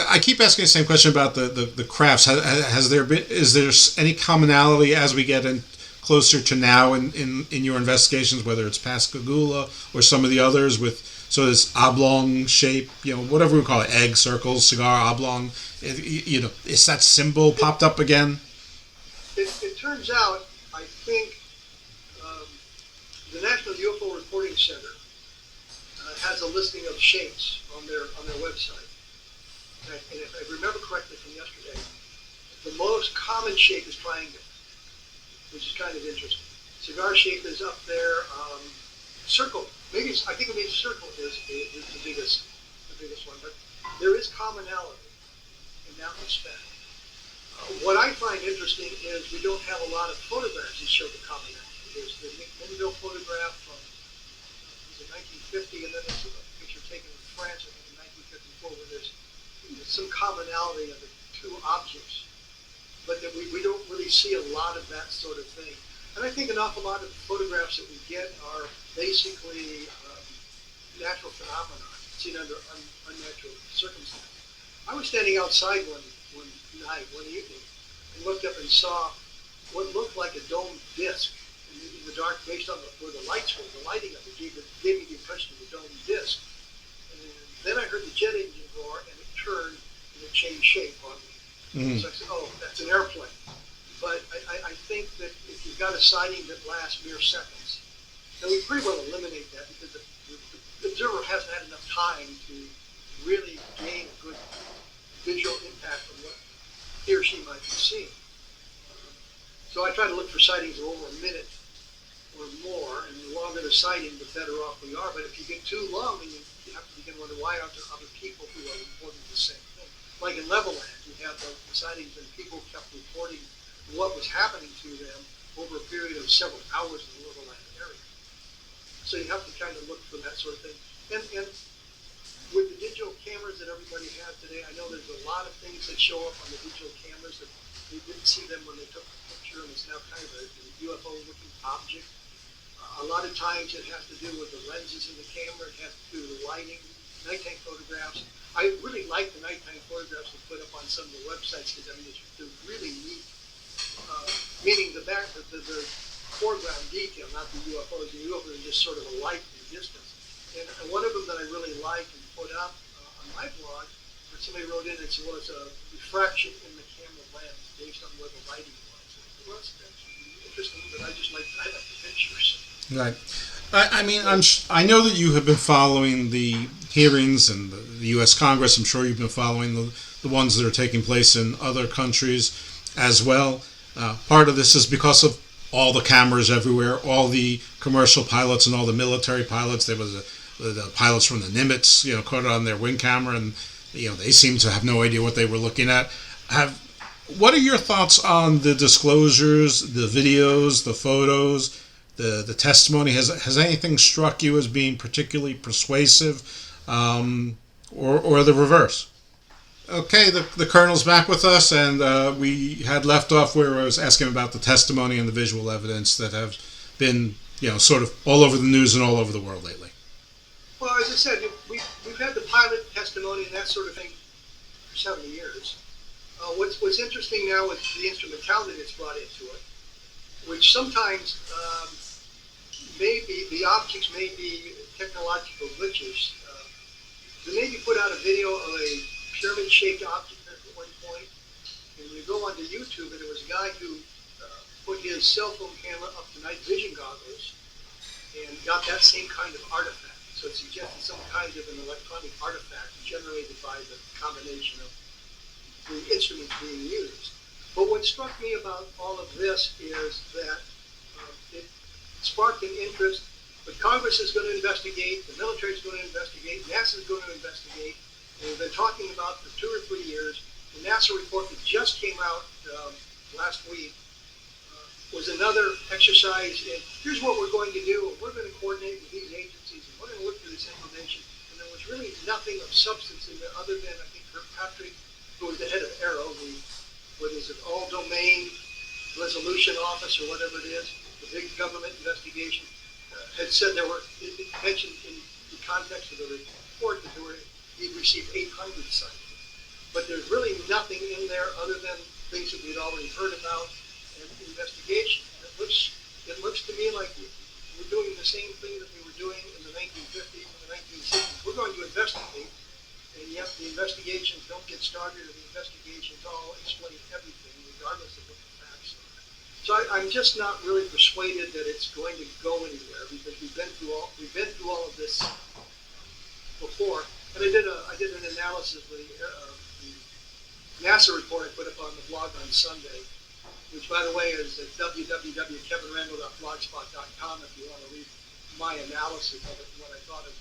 I keep asking the same question about the crafts. Is there any commonality as we get in closer to now in your investigations, whether it's Pascagoula or some of the others with this oblong shape, whatever we call it, egg, circle, cigar, oblong, is that symbol popped up again? It turns out, I think, the National UFO Reporting Center has a listing of shapes on their website. And if I remember correctly from yesterday, the most common shape is triangle, which is kind of interesting. Cigar shape is up there. Circle, I think maybe circle is the biggest one, but there is commonality in that respect. What I find interesting is we don't have a lot of photographs that show the commonality. There's the Minville photograph from 1950, and then there's a picture taken in France, I think in 1954, where there's some commonality of the two objects, but that we don't really see a lot of that sort of thing. And I think an awful lot of the photographs that we get are basically natural phenomena seen under unnatural circumstances. I was standing outside one evening, and looked up and saw what looked like a domed disc in the dark, based on where the lights were. The lighting of it gave me the impression of a domed disc. And then I heard the jet engine roar, and it turned and it changed shape on me. Mm-hmm. So I said, "Oh, that's an airplane." But I think that if you've got a sighting that lasts mere seconds, then we pretty well eliminate that because the observer hasn't had enough time to really gain a good visual impact from what he or she might be seeing. So I try to look for sightings of over a minute or more, and the longer the sighting, the better off we are. But if you get too long, then you have to begin wondering why aren't there other people who are reporting the same thing? Like in Levelland, you have the sightings and people kept reporting what was happening to them over a period of several hours in the Levelland area. So you have to kind of look for that sort of thing. And with the digital cameras that everybody has today, I know there's a lot of things that show up on the digital cameras that they didn't see them when they took the picture, and it's now kind of a UFO-looking object. A lot of times it has to do with the lenses in the camera, it has to do with the lighting, nighttime photographs. I really like the nighttime photographs they put up on some of the websites because they're really neat. Meaning the foreground detail, not the UFOs. The UFOs are just sort of a light in the distance. And one of them that I really like and put up on my blog, where somebody wrote in and said, well, it's a refraction in the camera lens based on where the lighting was. Well, that's interesting, but I like the pictures. Right. I know that you have been following the hearings in the U.S. Congress. I'm sure you've been following the ones that are taking place in other countries as well. Part of this is because of all the cameras everywhere, all the commercial pilots and all the military pilots. There was the pilots from the Nimitz, caught it on their wing camera, and they seem to have no idea what they were looking at. What are your thoughts on the disclosures, the videos, the photos, the testimony? Has anything struck you as being particularly persuasive, or the reverse? Okay, the Colonel's back with us, and we had left off where I was asking about the testimony and the visual evidence that have been, sort of all over the news and all over the world lately. Well, as I said, we've had the pilot testimony and that sort of thing for 70 years. What's interesting now is the instrumentality that's brought into it. which sometimes the objects may be technological glitches. The Navy put out a video of a pyramid-shaped object at one point, and you go onto YouTube, and there was a guy who put his cell phone camera up to night vision goggles and got that same kind of artifact. So it suggested some kind of an electronic artifact generated by the combination of the instruments being used. But what struck me about all of this is that it sparked an interest. But Congress is going to investigate, the military is going to investigate, NASA is going to investigate, and we've been talking about for 2 or 3 years. The NASA report that just came out last week was another exercise in, here's what we're going to do, and we're going to coordinate with these agencies, and we're going to look through this information. And there was really nothing of substance in there other than, I think, Kirkpatrick, who was the head of ARROW, what is it, All Domain Resolution Office, or whatever it is, the big government investigation, had said there were, it mentioned in the context of the report that he'd received 800 sightings. But there's really nothing in there other than things that we'd already heard about and investigation. And it looks to me like we're doing the same thing that we were doing in the 1950s and the 1960s. We're going to investigate, and yet the investigations don't get started, and the investigations all explain everything, regardless of what the facts are. So I'm just not really persuaded that it's going to go anywhere, because we've been through all of this before. And I did an analysis of the NASA report I put up on the blog on Sunday, which, by the way, is at www.kevinrandall.blogspot.com if you want to read my analysis of it and what I thought of it.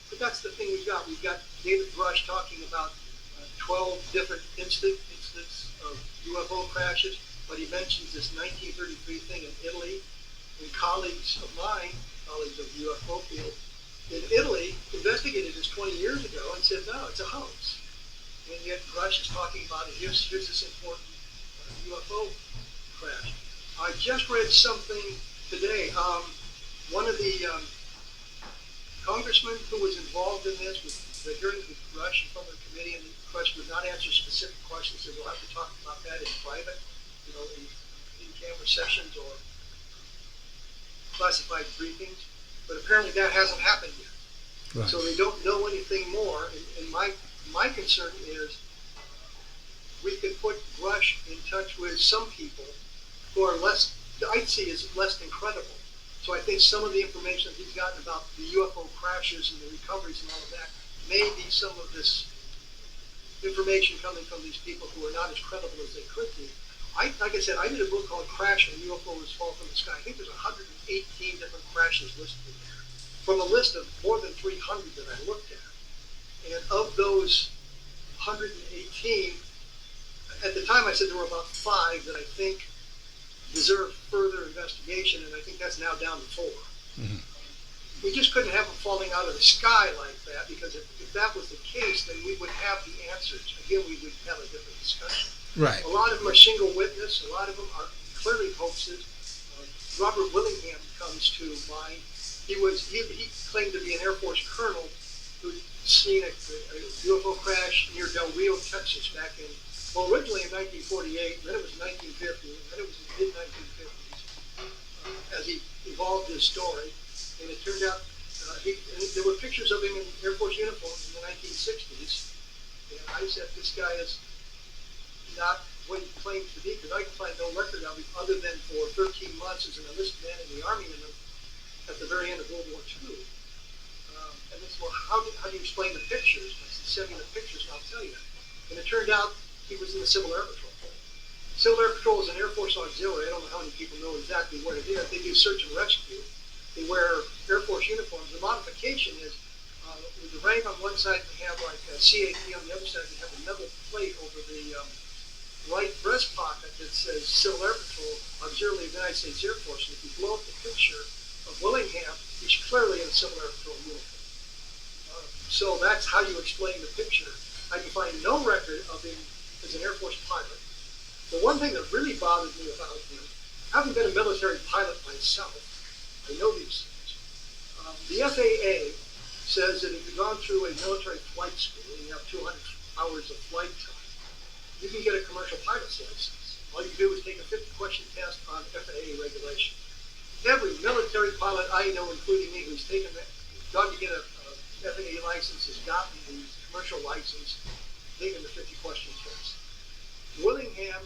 But that's the thing we've got. We've got David Brush talking about 12 different incidents of UFO crashes. But he mentions this 1933 thing in Italy, and colleagues of mine, colleagues of the UFO field, in Italy investigated this 20 years ago and said, no, it's a hoax. And yet Rush is talking about it. Here's this important UFO crash. I just read something today. One of the congressmen who was involved in this, with the hearings with Rush from the committee, and the question would not answer specific questions, so we'll have to talk about that in private. In-camera sessions or classified briefings, but apparently that hasn't happened yet. Right. So they don't know anything more. And my concern is we could put Rush in touch with some people who are less, I'd see as less than credible. So I think some of the information that he's gotten about the UFO crashes and the recoveries and all of that may be some of this information coming from these people who are not as credible as they could be. Like I said, I did a book called Crash and UFOs Fall from the Sky. I think there's 118 different crashes listed in there, from a list of more than 300 that I looked at. And of those 118, at the time I said there were about 5 that I think deserve further investigation, and I think that's now down to 4. Mm-hmm. We just couldn't have them falling out of the sky like that, because if that was the case, then we would have the answers. Again, we would have a different discussion. Right. A lot of them are single witness. A lot of them are clearly hoaxes. Robert Willingham comes to mind. He claimed to be an Air Force colonel who'd seen a UFO crash near Del Rio, Texas, back in, well, originally in 1948, then it was 1950, and then it was in the mid-1950s, as he evolved his story. And it turned out there were pictures of him in Air Force uniforms in the 1960s. And I said, this guy is not what he claims to be, because I can find no record of him other than for 13 months as an enlisted man in the Army at the very end of World War II. And they said, well, how do you explain the pictures? I said, send me the pictures and I'll tell you. And it turned out he was in the Civil Air Patrol. Civil Air Patrol is an Air Force auxiliary. I don't know how many people know exactly what it is. They do search and rescue. They wear Air Force uniforms. The modification is with the rank on one side, they have like a CAP on the other side. They have a metal plate over the right breast pocket that says Civil Air Patrol, Auxiliary of the United States Air Force. And if you blow up the picture of Willingham, he's clearly in a Civil Air Patrol uniform. So that's how you explain the picture. I can find no record of him as an Air Force pilot. The one thing that really bothered me about him, having been a military pilot myself, I know these things. The FAA says that if you've gone through a military flight school and you have 200 hours of flight time, you can get a commercial pilot's license. All you do is take a 50-question test on FAA regulation. Every military pilot I know, including me, who's gone to get a FAA license, has gotten the commercial license, taken the 50-question test. Willingham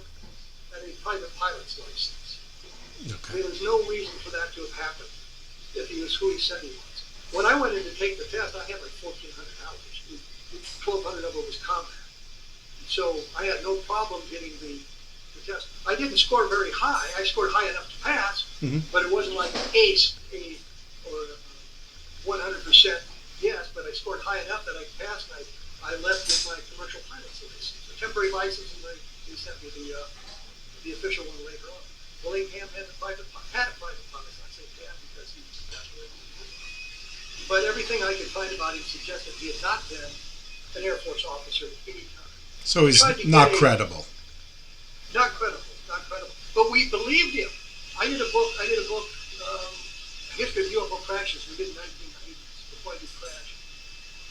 had a private pilot's license. Okay. There was no reason for that to have happened if he was who he said he was. When I went in to take the test, I had like 1,400 hours. 1,200 of it was combat. So I had no problem getting the test. I didn't score very high. I scored high enough to pass, but it wasn't like an ace, or 100% yes, but I scored high enough that I passed, and I left with my commercial pilot's license, a temporary license, and they sent me the official one later on. Willingham had a private pilot's license. I say had because he passed away. But everything I could find about him suggested he had not been an Air Force officer at any time. So he's not credible. Not credible. But we believed him. I did a book, History of UFO Crashes we did in 1990, before I did Crash.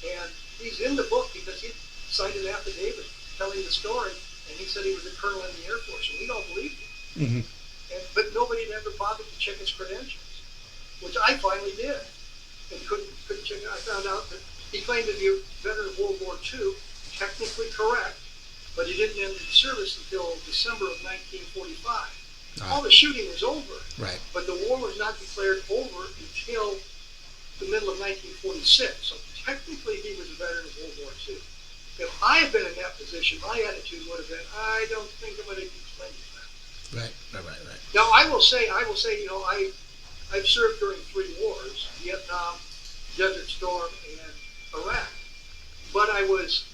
And he's in the book because he signed an affidavit telling the story, and he said he was a colonel in the Air Force, and we all believed him. But nobody had ever bothered to check his credentials, which I finally did, and couldn't check it. I found out that he claimed to be a veteran of World War II, technically correct, but he didn't enter the service until December of 1945. All the shooting was over, right? But the war was not declared over until the middle of 1946. So technically, he was a veteran of World War II. If I had been in that position, my attitude would have been, I don't think I'm going to be claiming that. Right. Now, I will say, I've served during 3 wars: Vietnam, Desert Storm, and Iraq. But I was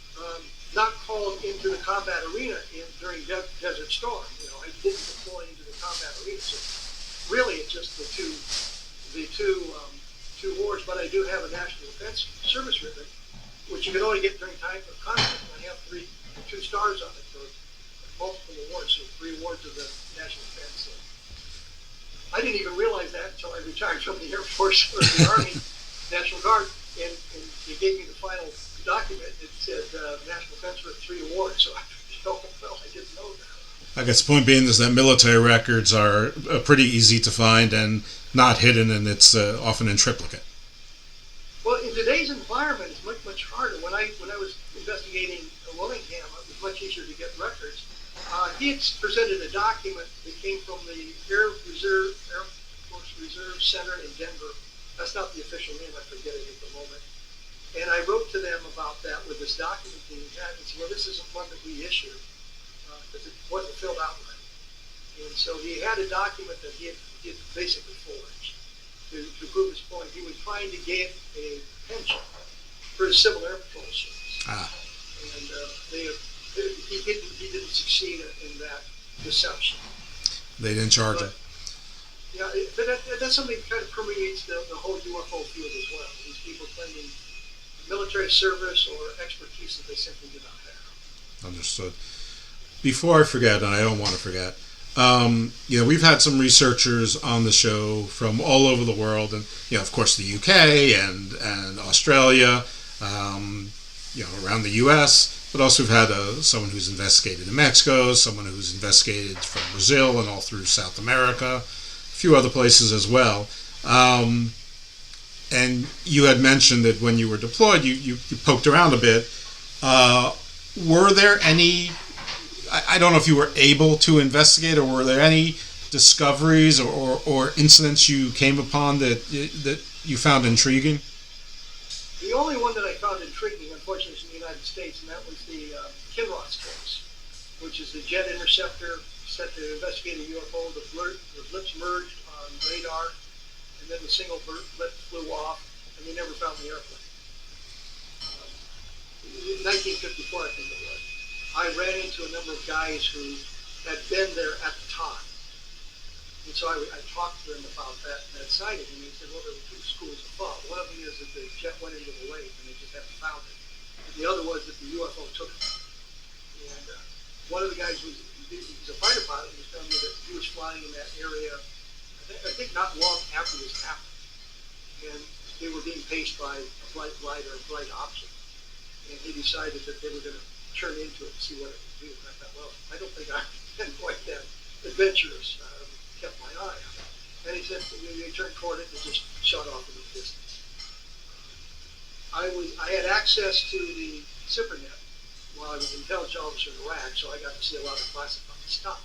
not called into the combat arena during Desert Storm. I didn't deploy into the combat arena. So really, it's just the two wars. But I do have a National Defense Service ribbon, which you can only get during time of conflict. And I have 2 stars on it for multiple awards, so 3 awards of the National Defense. So I didn't even realize that until I retired from the Air Force or the Army, National Guard, and they gave me the final document. It said National Defense for 3 awards. So I didn't know that. I guess the point being is that military records are pretty easy to find and not hidden, and it's often in triplicate. Well, in today's environment, it's much harder. When I was investigating Willingham, it was much easier to get records. He had presented a document that came from the Air Force Reserve Center in Denver. That's not the official name. I forget it at the moment. And I wrote to them about that with this document being had, and said, well, this isn't one that we issued because it wasn't filled out right. And so he had a document that he had basically forged to prove his point. He was trying to get a pension for his Civil Air Patrol service. And he didn't succeed in that deception. They didn't charge him. Yeah, but that's something that kind of permeates the whole UFO field as well. These people claiming military service or expertise that they simply do not have. Understood. Before I forget, and I don't want to forget, we've had some researchers on the show from all over the world, and of course the UK and Australia, around the US, but also we've had someone who's investigated in Mexico, someone who's investigated from Brazil and all through South America, a few other places as well. And you had mentioned that when you were deployed, you poked around a bit. Were there any, I don't know if you were able to investigate, or were there any discoveries or incidents you came upon that you found intriguing? The only one that I found intriguing, unfortunately, is in the United States, and that was the Kinross case, which is the jet interceptor set to investigate a UFO. The blips merged on radar, and then the single blip flew off, and they never found the airplane. In 1954, I think it was. I ran into a number of guys who had been there at the time. And so I talked to them about that sighting, and they said, well, there were 2 schools of thought. One of them is that the jet went into the lake, and they just haven't found it. And the other was that the UFO took it. And one of the guys he's a fighter pilot, was telling me that he was flying in that area, I think not long after this happened. And they were being paced by a flight light or a flight option. And he decided that they were going to turn into it and see what it would do. And I thought, well, I don't think I've been quite that adventurous. Kept my eye on it. And he said, they turned toward it and just shot off in the distance. I had access to the SIPRNet while I was an intelligence officer in Iraq, so I got to see a lot of classified stuff.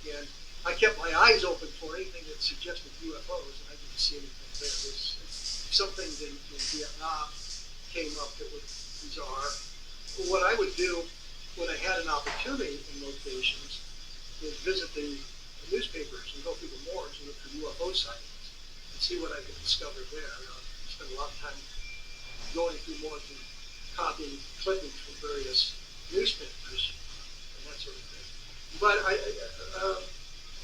And I kept my eyes open for anything that suggested UFOs, and I didn't see anything there. Some things in Vietnam came up that were bizarre. What I would do when I had an opportunity in locations is visit the newspapers and go through the morgues and look for UFO sightings and see what I could discover there. I spent a lot of time going through morgues and copying clippings from various newspapers and that sort of thing. But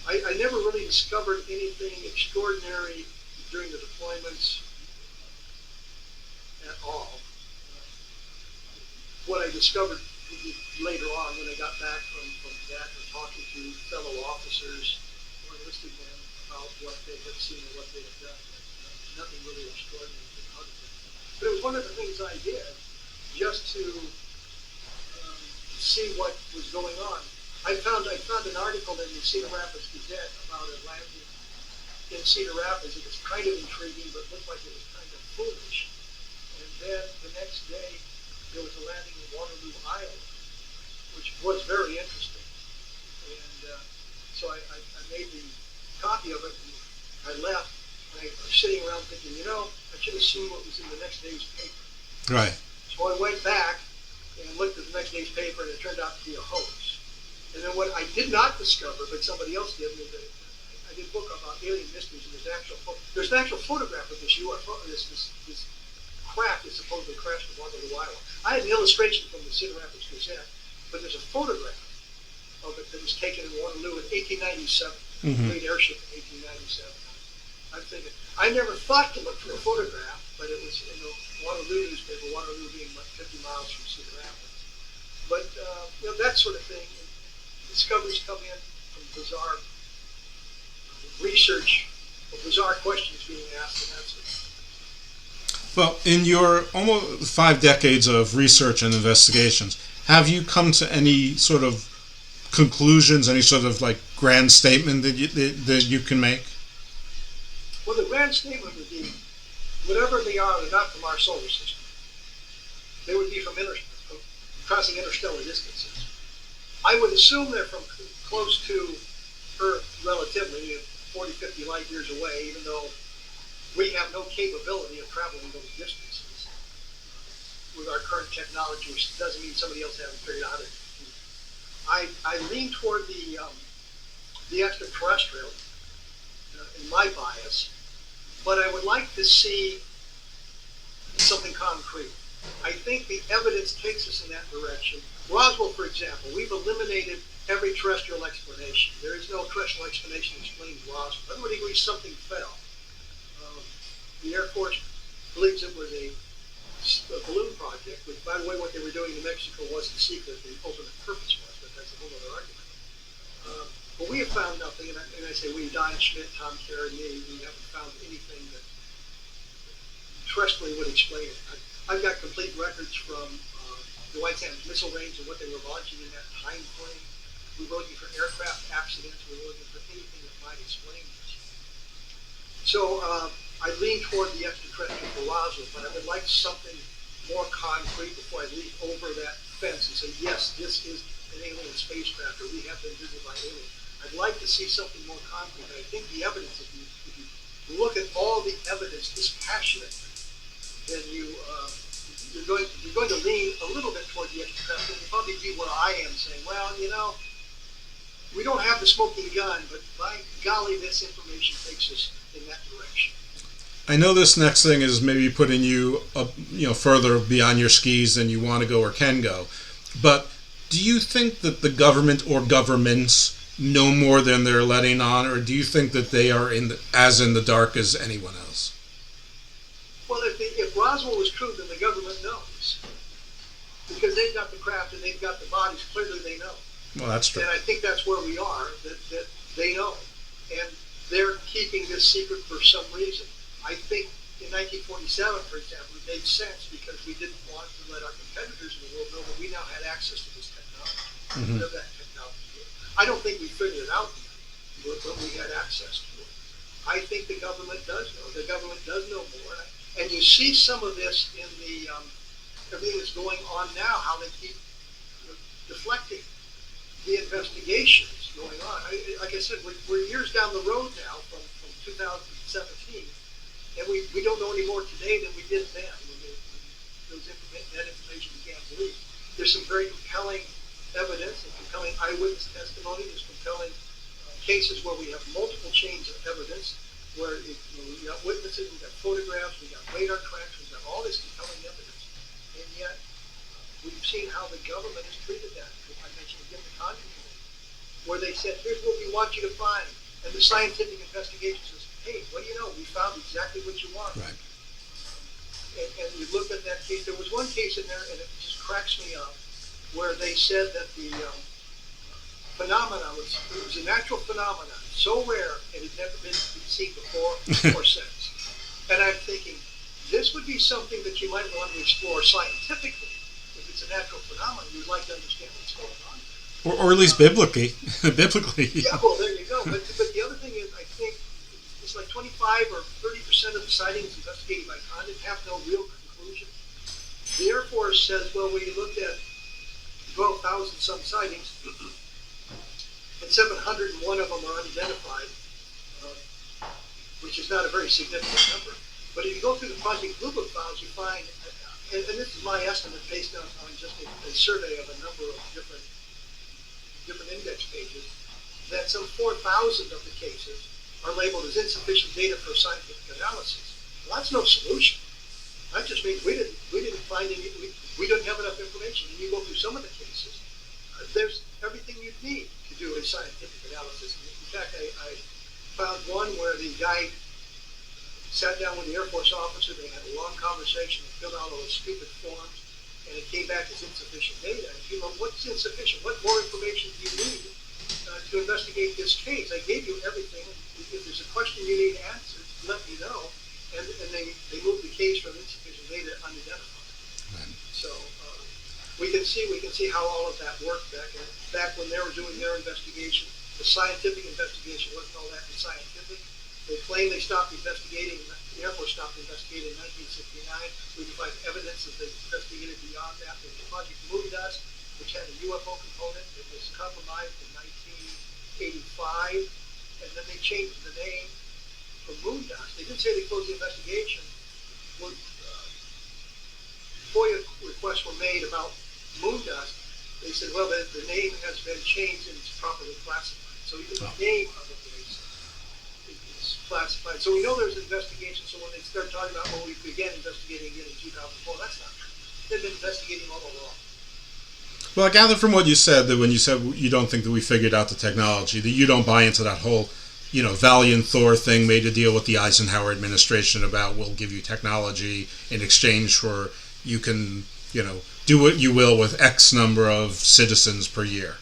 I never really discovered anything extraordinary during the deployments at all. What I discovered later on when I got back from that and talking to fellow officers or enlisted men about what they had seen and what they had done, nothing really extraordinary came out of it. But it was one of the things I did just to see what was going on. I found an article in the Cedar Rapids Gazette about a landing in Cedar Rapids. It was kind of intriguing, but looked like it was kind of foolish. And then the next day, there was a landing in Waterloo, Iowa, which was very interesting. And so I made the copy of it, and I left. And I was sitting around thinking, I should have seen what was in the next day's paper. Right. So I went back and looked at the next day's paper, and it turned out to be a hoax. And then what I did not discover, but somebody else did, was that I did a book about alien mysteries, and there's an actual photograph of this UFO, this craft that supposedly crashed in Waterloo, Iowa. I had an illustration from the Cedar Rapids Gazette, but there's a photograph of it that was taken in Waterloo in 1897, late airship in 1897. I'm thinking, I never thought to look for a photograph, but it was in the Waterloo newspaper, Waterloo being like 50 miles from Cedar Rapids. But, that sort of thing. Discoveries come in from bizarre research, or bizarre questions being asked, and that's it. Well, in your almost 5 decades of research and investigations, have you come to any sort of conclusions, any sort of like grand statement that you can make? Well, the grand statement would be, whatever they are, they're not from our solar system. They would be from crossing interstellar distances. I would assume they're from close to Earth relatively, 40, 50 light years away, even though we have no capability of traveling those distances with our current technology, which doesn't mean somebody else hasn't figured out it. I lean toward the extraterrestrial in my bias, but I would like to see something concrete. I think the evidence takes us in that direction. Roswell, for example, we've eliminated every terrestrial explanation. There is no terrestrial explanation that explains Roswell. Everybody agrees something fell. The Air Force believes it was a balloon project, which, by the way, what they were doing in New Mexico wasn't secret. The ultimate purpose was, but that's a whole other argument. But we have found nothing, and I say we, Don Schmidt, Tom Kerr, and me, we haven't found anything that terrestrially would explain it. I've got complete records from the White Sands Missile Range and what they were launching in that time frame. We were looking for aircraft accidents. We were looking for anything that might explain this. So I lean toward the extraterrestrial for Roswell, but I would like something more concrete before I leap over that fence and say, yes, this is an alien spacecraft, or we have been visited by aliens. I'd like to see something more concrete. And I think the evidence, if you look at all the evidence dispassionately, then you're going to lean a little bit toward the extraterrestrial. You'll probably be where I am, saying, well, we don't have the smoking gun, but by golly, this information takes us in that direction. I know this next thing is maybe putting you further beyond your skis than you want to go or can go, but do you think that the government or governments know more than they're letting on, or do you think that they are as in the dark as anyone else? Well, if Roswell was true, then the government knows, because they've got the craft and they've got the bodies. Clearly, they know. Well, that's true. And I think that's where we are. That they know, and they're keeping this secret for some reason. I think in 1947, for example, it made sense because we didn't want to let our competitors in the world know that we now had access to this technology. That technology. I don't think we figured it out yet. what we had access to. I think the government does know. The government does know more. And you see some of this in the everything that's going on now, how they keep deflecting the investigations going on. Like I said, we're years down the road now from 2017, and we don't know any more today than we did then. That information you can't believe. There's some very compelling evidence and compelling eyewitness testimony. There's compelling cases where we have multiple chains of evidence, where we got witnesses, we got photographs, we got radar tracks, we got all this compelling evidence, and yet we've seen how the government has treated that. I mentioned again the Condon Committee, where they said, "Here's what we want you to find," and the scientific investigation says, "Hey, what do you know? We found exactly what you want." Right. And you look at that case. There was one case in there, and it just cracks me up, where they said that the phenomenon was a natural phenomenon, so rare it had never been seen before or since. And I'm thinking, this would be something that you might want to explore scientifically. If it's a natural phenomenon, you'd like to understand what's going on. Or at least biblically. Biblically. Yeah, well, there you go. But the other thing is, I think it's like 25 or 30% of the sightings investigated by Condon have no real conclusion. The Air Force says, well, we looked at 12,000 some sightings, and 701 of them are unidentified, which is not a very significant number. But if you go through the Project Blue Book files, you find, and this is my estimate based on just a survey of a number of different index pages, that some 4,000 of the cases are labeled as insufficient data for scientific analysis. Well, that's no solution. That just means we didn't find any, we don't have enough information. And you go through some of the cases, there's everything you need to do a scientific analysis. In fact, I found one where the guy sat down with the Air Force officer, they had a long conversation, they filled out all those stupid forms, and it came back as insufficient data. And he went, what's insufficient? What more information do you need to investigate this case? I gave you everything. If there's a question you need answered, let me know. And they moved the case from insufficient data to unidentified. Right. So we can see how all of that worked back when they were doing their investigation. The scientific investigation wasn't all that scientific. They claim they stopped investigating. The Air Force stopped investigating in 1969. We can find evidence that they investigated beyond that. There was Project Moon Dust, which had a UFO component. It was compromised in 1985, and then they changed the name from Moon Dust. They didn't say they closed the investigation. When FOIA requests were made about Moon Dust, they said, well, the name has been changed and it's properly classified. So even the name of the place is classified. So we know there's an investigation. So when they start talking about, well, we began investigating again in 2004, that's not true. They've been investigating all along. Well, I gather from what you said that when you said you don't think that we figured out the technology, that you don't buy into that whole, Valiant Thor thing made a deal with the Eisenhower administration about we'll give you technology in exchange for you can, do what you will with X number of citizens per year.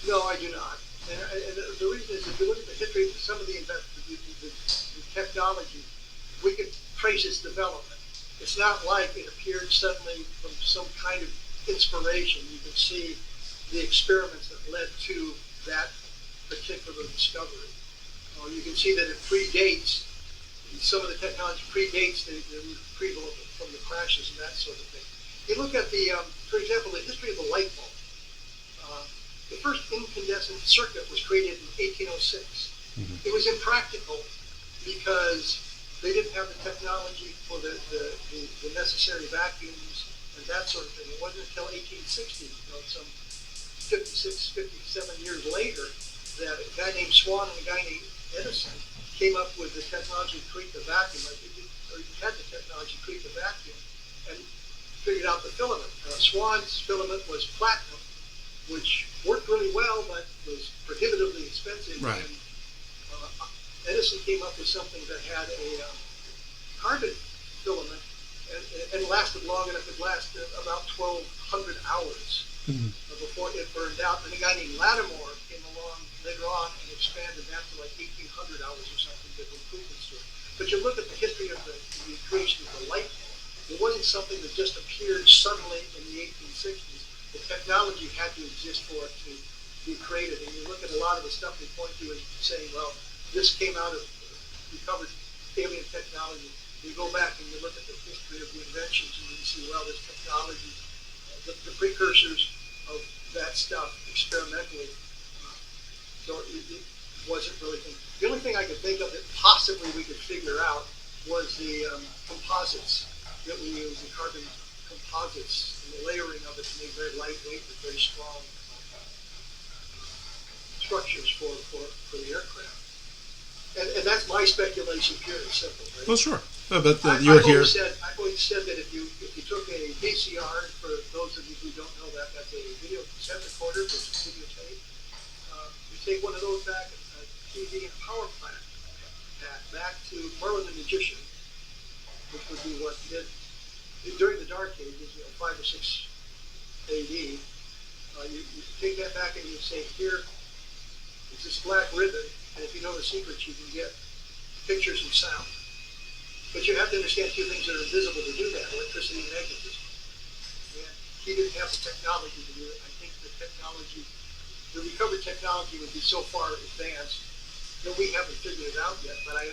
No, I do not. And the reason is if you look at the history of some of the technology, we could trace its development. It's not like it appeared suddenly from some kind of inspiration. You can see the experiments that led to that particular discovery. You can see that it predates, some of the technology predates the retrieval from the crashes and that sort of thing. You look at for example, the history of the light bulb. The first incandescent circuit was created in 1806. Mm-hmm. It was impractical because they didn't have the technology for the necessary vacuums and that sort of thing. It wasn't until 1860, some 56, 57 years later, that a guy named Swan and a guy named Edison came up with the technology to create the vacuum, or had the technology to create the vacuum, and figured out the filament. Swan's filament was platinum, which worked really well, but was prohibitively expensive. Right. And Edison came up with something that had a carbon filament and lasted long enough. It lasted about 1,200 hours before it burned out. And a guy named Lattimore came along later on and expanded that to like 1,800 hours or something, with improvements to it. But you look at the history of the creation of the light bulb. It wasn't something that just appeared suddenly in the 1860s. The technology had to exist for it to be created. And you look at a lot of the stuff they point to and saying, well, this came out of recovered alien technology. You go back and you look at the history of the inventions and you see, well, this technology, the precursors of that stuff experimentally, so it wasn't really thing. The only thing I could think of that possibly we could figure out was the composites that we use, the carbon composites, and the layering of it to make very lightweight but very strong structures for the aircraft. And that's my speculation, pure and simple. Right? Well, sure. But you're here. I've always said that if you took a VCR, for those of you who don't know that, that's a video cassette recorder, which is videotape. You take one of those back, a TV and power plant, back to Merlin the Magician, which would be what did during the Dark Ages, 5 or 6 AD. You take that back and you say, here is this black ribbon, and if you know the secrets, you can get pictures and sound. But you have to understand two things that are invisible to do that: electricity and magnetism. And he didn't have the technology to do it. I think the recovered technology would be so far advanced that we haven't figured it out yet. But I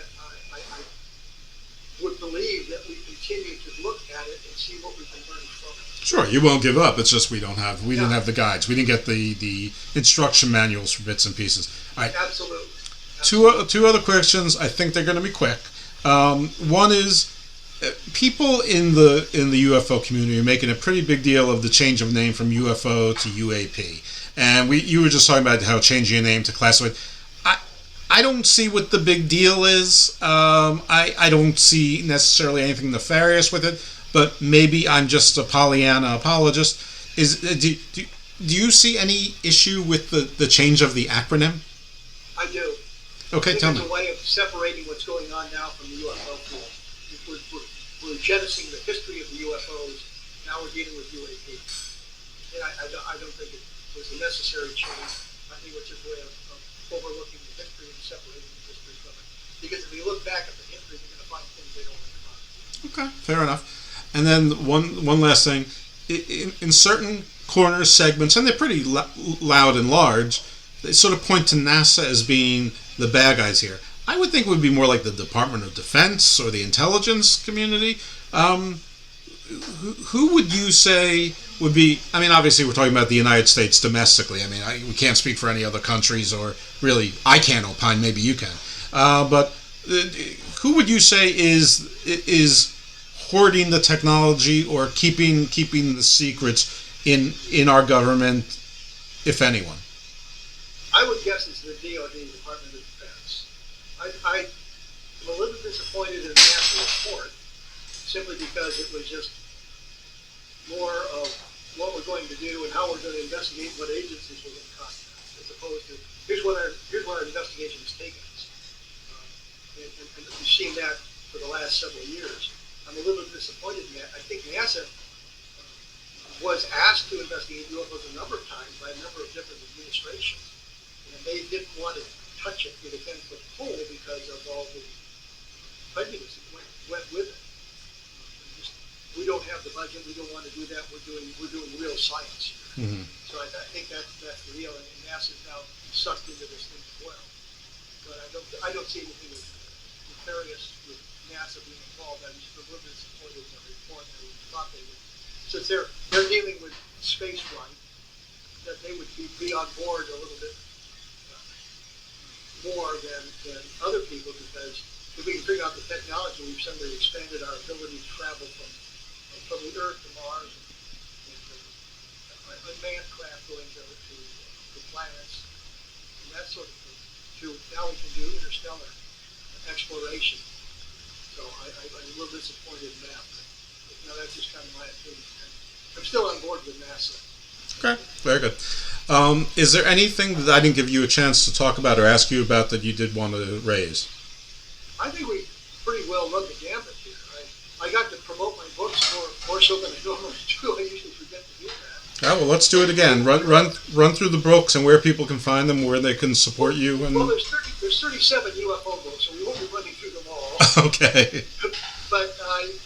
would believe that we continue to look at it and see what we can learn from it. Sure, you won't give up. It's just we didn't have the guides. We didn't get the instruction manuals for bits and pieces. All right. Absolutely. Two other questions. I think they're going to be quick. One is people in the UFO community are making a pretty big deal of the change of name from UFO to UAP, and you were just talking about how changing your name to classified. I don't see what the big deal is. I don't see necessarily anything nefarious with it, but maybe I'm just a Pollyanna apologist. Do you see any issue with the change of the acronym? I do. Okay, tell me. It's a way of separating what's going on now from the UFO field. We're jettisoning the history of the UFOs. Now we're dealing with UAP. And I don't think it was a necessary change. I think it's just a way of overlooking the history and separating the history from it. Because if you look back at the history, you're going to find things they don't want to find. Okay, fair enough. And then one last thing. In certain corner segments, and they're pretty loud and large, they sort of point to NASA as being the bad guys here. I would think it would be more like the Department of Defense or the intelligence community. Who would you say would be? I mean, obviously we're talking about the United States domestically. I mean, we can't speak for any other countries, or really, I can't opine. Maybe you can. But who would you say is hoarding the technology or keeping the secrets in our government, if anyone? I would guess it's the DoD, Department of Defense. I'm a little disappointed in the NASA report, simply because it was just more of what we're going to do and how we're going to investigate what agencies we're going to contact, as opposed to here's what our investigation has taken us. And we've seen that for the last several years. I'm a little bit disappointed in that. I think NASA was asked to investigate UFOs a number of times by a number of different administrations. And they didn't want to touch it with a 10-foot pole because of all the prejudice that went with it. We don't have the budget. We don't want to do that. We're doing real science here. Mm-hmm. So I think that's the deal. And NASA's now sucked into this thing as well. But I don't see anything nefarious with NASA being involved. I'm just a little bit disappointed in the report that we thought they would. Since they're dealing with space flight, that they would be on board a little bit more than other people, because if we can figure out the technology, we've suddenly expanded our ability to travel from the Earth to Mars, and unmanned craft going to planets, and that sort of thing. Now we can do interstellar exploration. So I'm a little disappointed in that. But that's just kind of my opinion. I'm still on board with NASA. Okay, very good. Is there anything that I didn't give you a chance to talk about or ask you about that you did want to raise? I think we pretty well run the gambit here. I got to promote my books more so than I normally do. I usually forget to do that. Oh, well, let's do it again. Run through the books and where people can find them, where they can support you. And... Well, there's 37 UFO books, so we won't be running through them all. Okay. But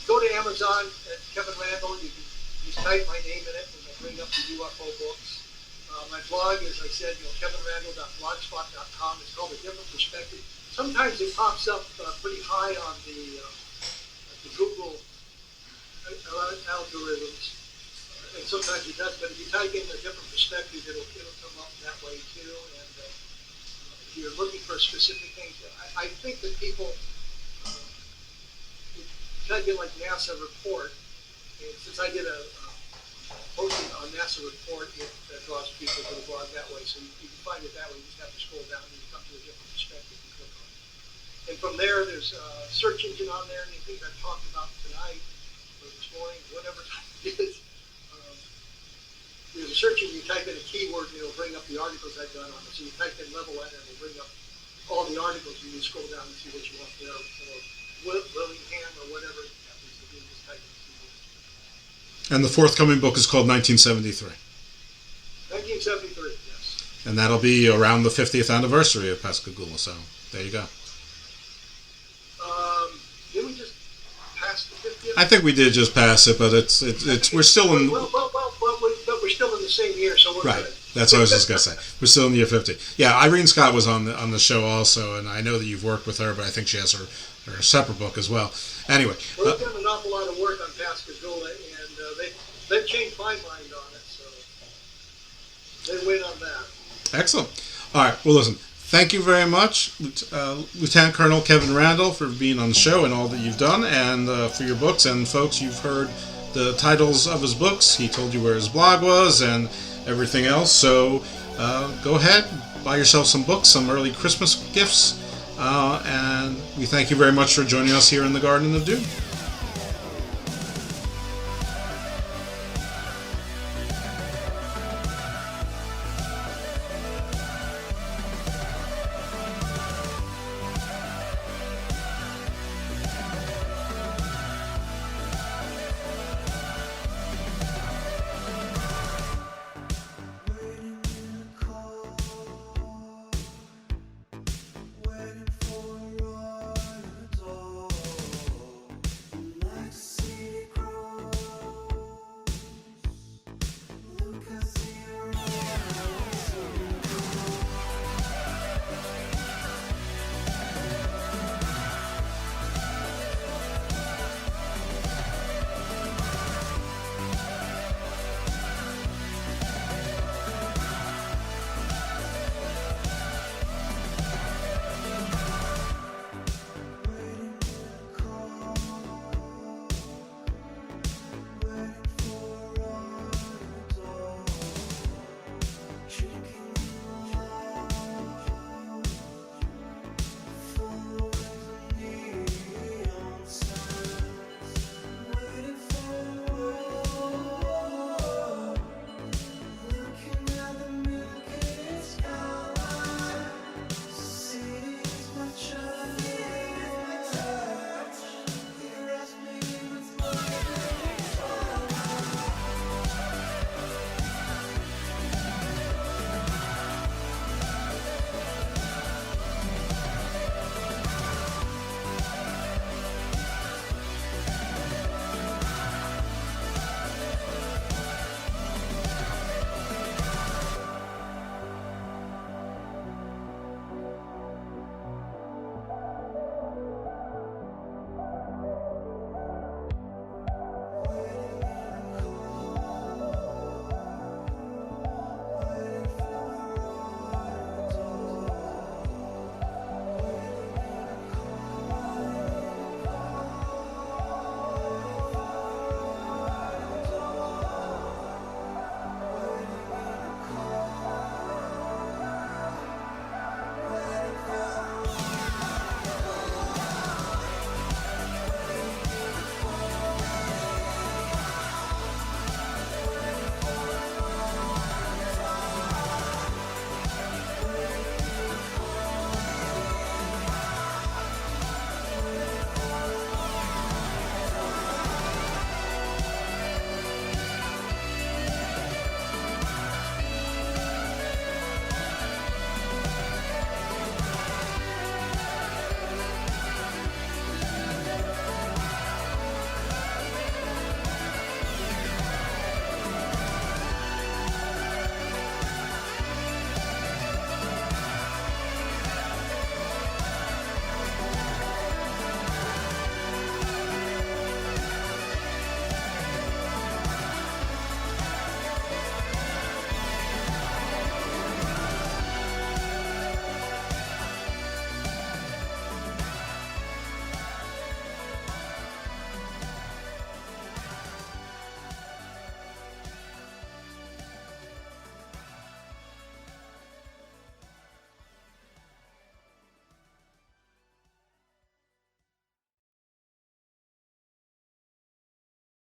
go to Amazon at Kevin Randall. You can just type my name in it, and it'll bring up the UFO books. My blog, as I said, kevinrandall.blogspot.com. It's called A Different Perspective. Sometimes it pops up pretty high on the Google algorithms, and sometimes it does. But if you type in A Different Perspective, it'll come up that way too. And if you're looking for specific things, I think that people type in like NASA report, and since I did a posting on NASA report, it draws people to the blog that way. So you can find it that way. You just have to scroll down and you come to A Different Perspective and click on it. And from there, there's a search engine on there, and things I've talked about tonight or this morning, whatever time it is. There's a search engine. You type in a keyword, and it'll bring up the articles I've done on it. So you type in level N, and it'll bring up all the articles. You can scroll down and see what you want there, or Willingham, or whatever it happens to be. Just type in keywords. And the forthcoming book is called 1973. 1973, yes. And that'll be around the 50th anniversary of Pascagoula, so there you go. Did we just pass the 50th? I think we did just pass it, but it's we're still in... But we're still in the same year, so we're right. good. That's what I was just going to say. We're still in the year 50. Yeah, Irene Scott was on the show also, and I know that you've worked with her, but I think she has her separate book as well. Anyway. Well, they've done an awful lot of work on Pascagoula, and they've changed my mind on it, so they win on that. Excellent. All right. Well, listen. Thank you very much, Lieutenant Colonel Kevin Randall, for being on the show and all that you've done, and for your books. And folks, you've heard the titles of his books. He told you where his blog was and everything else. So go ahead, buy yourself some books, some early Christmas gifts, and we thank you very much for joining us here in the Garden of Doom.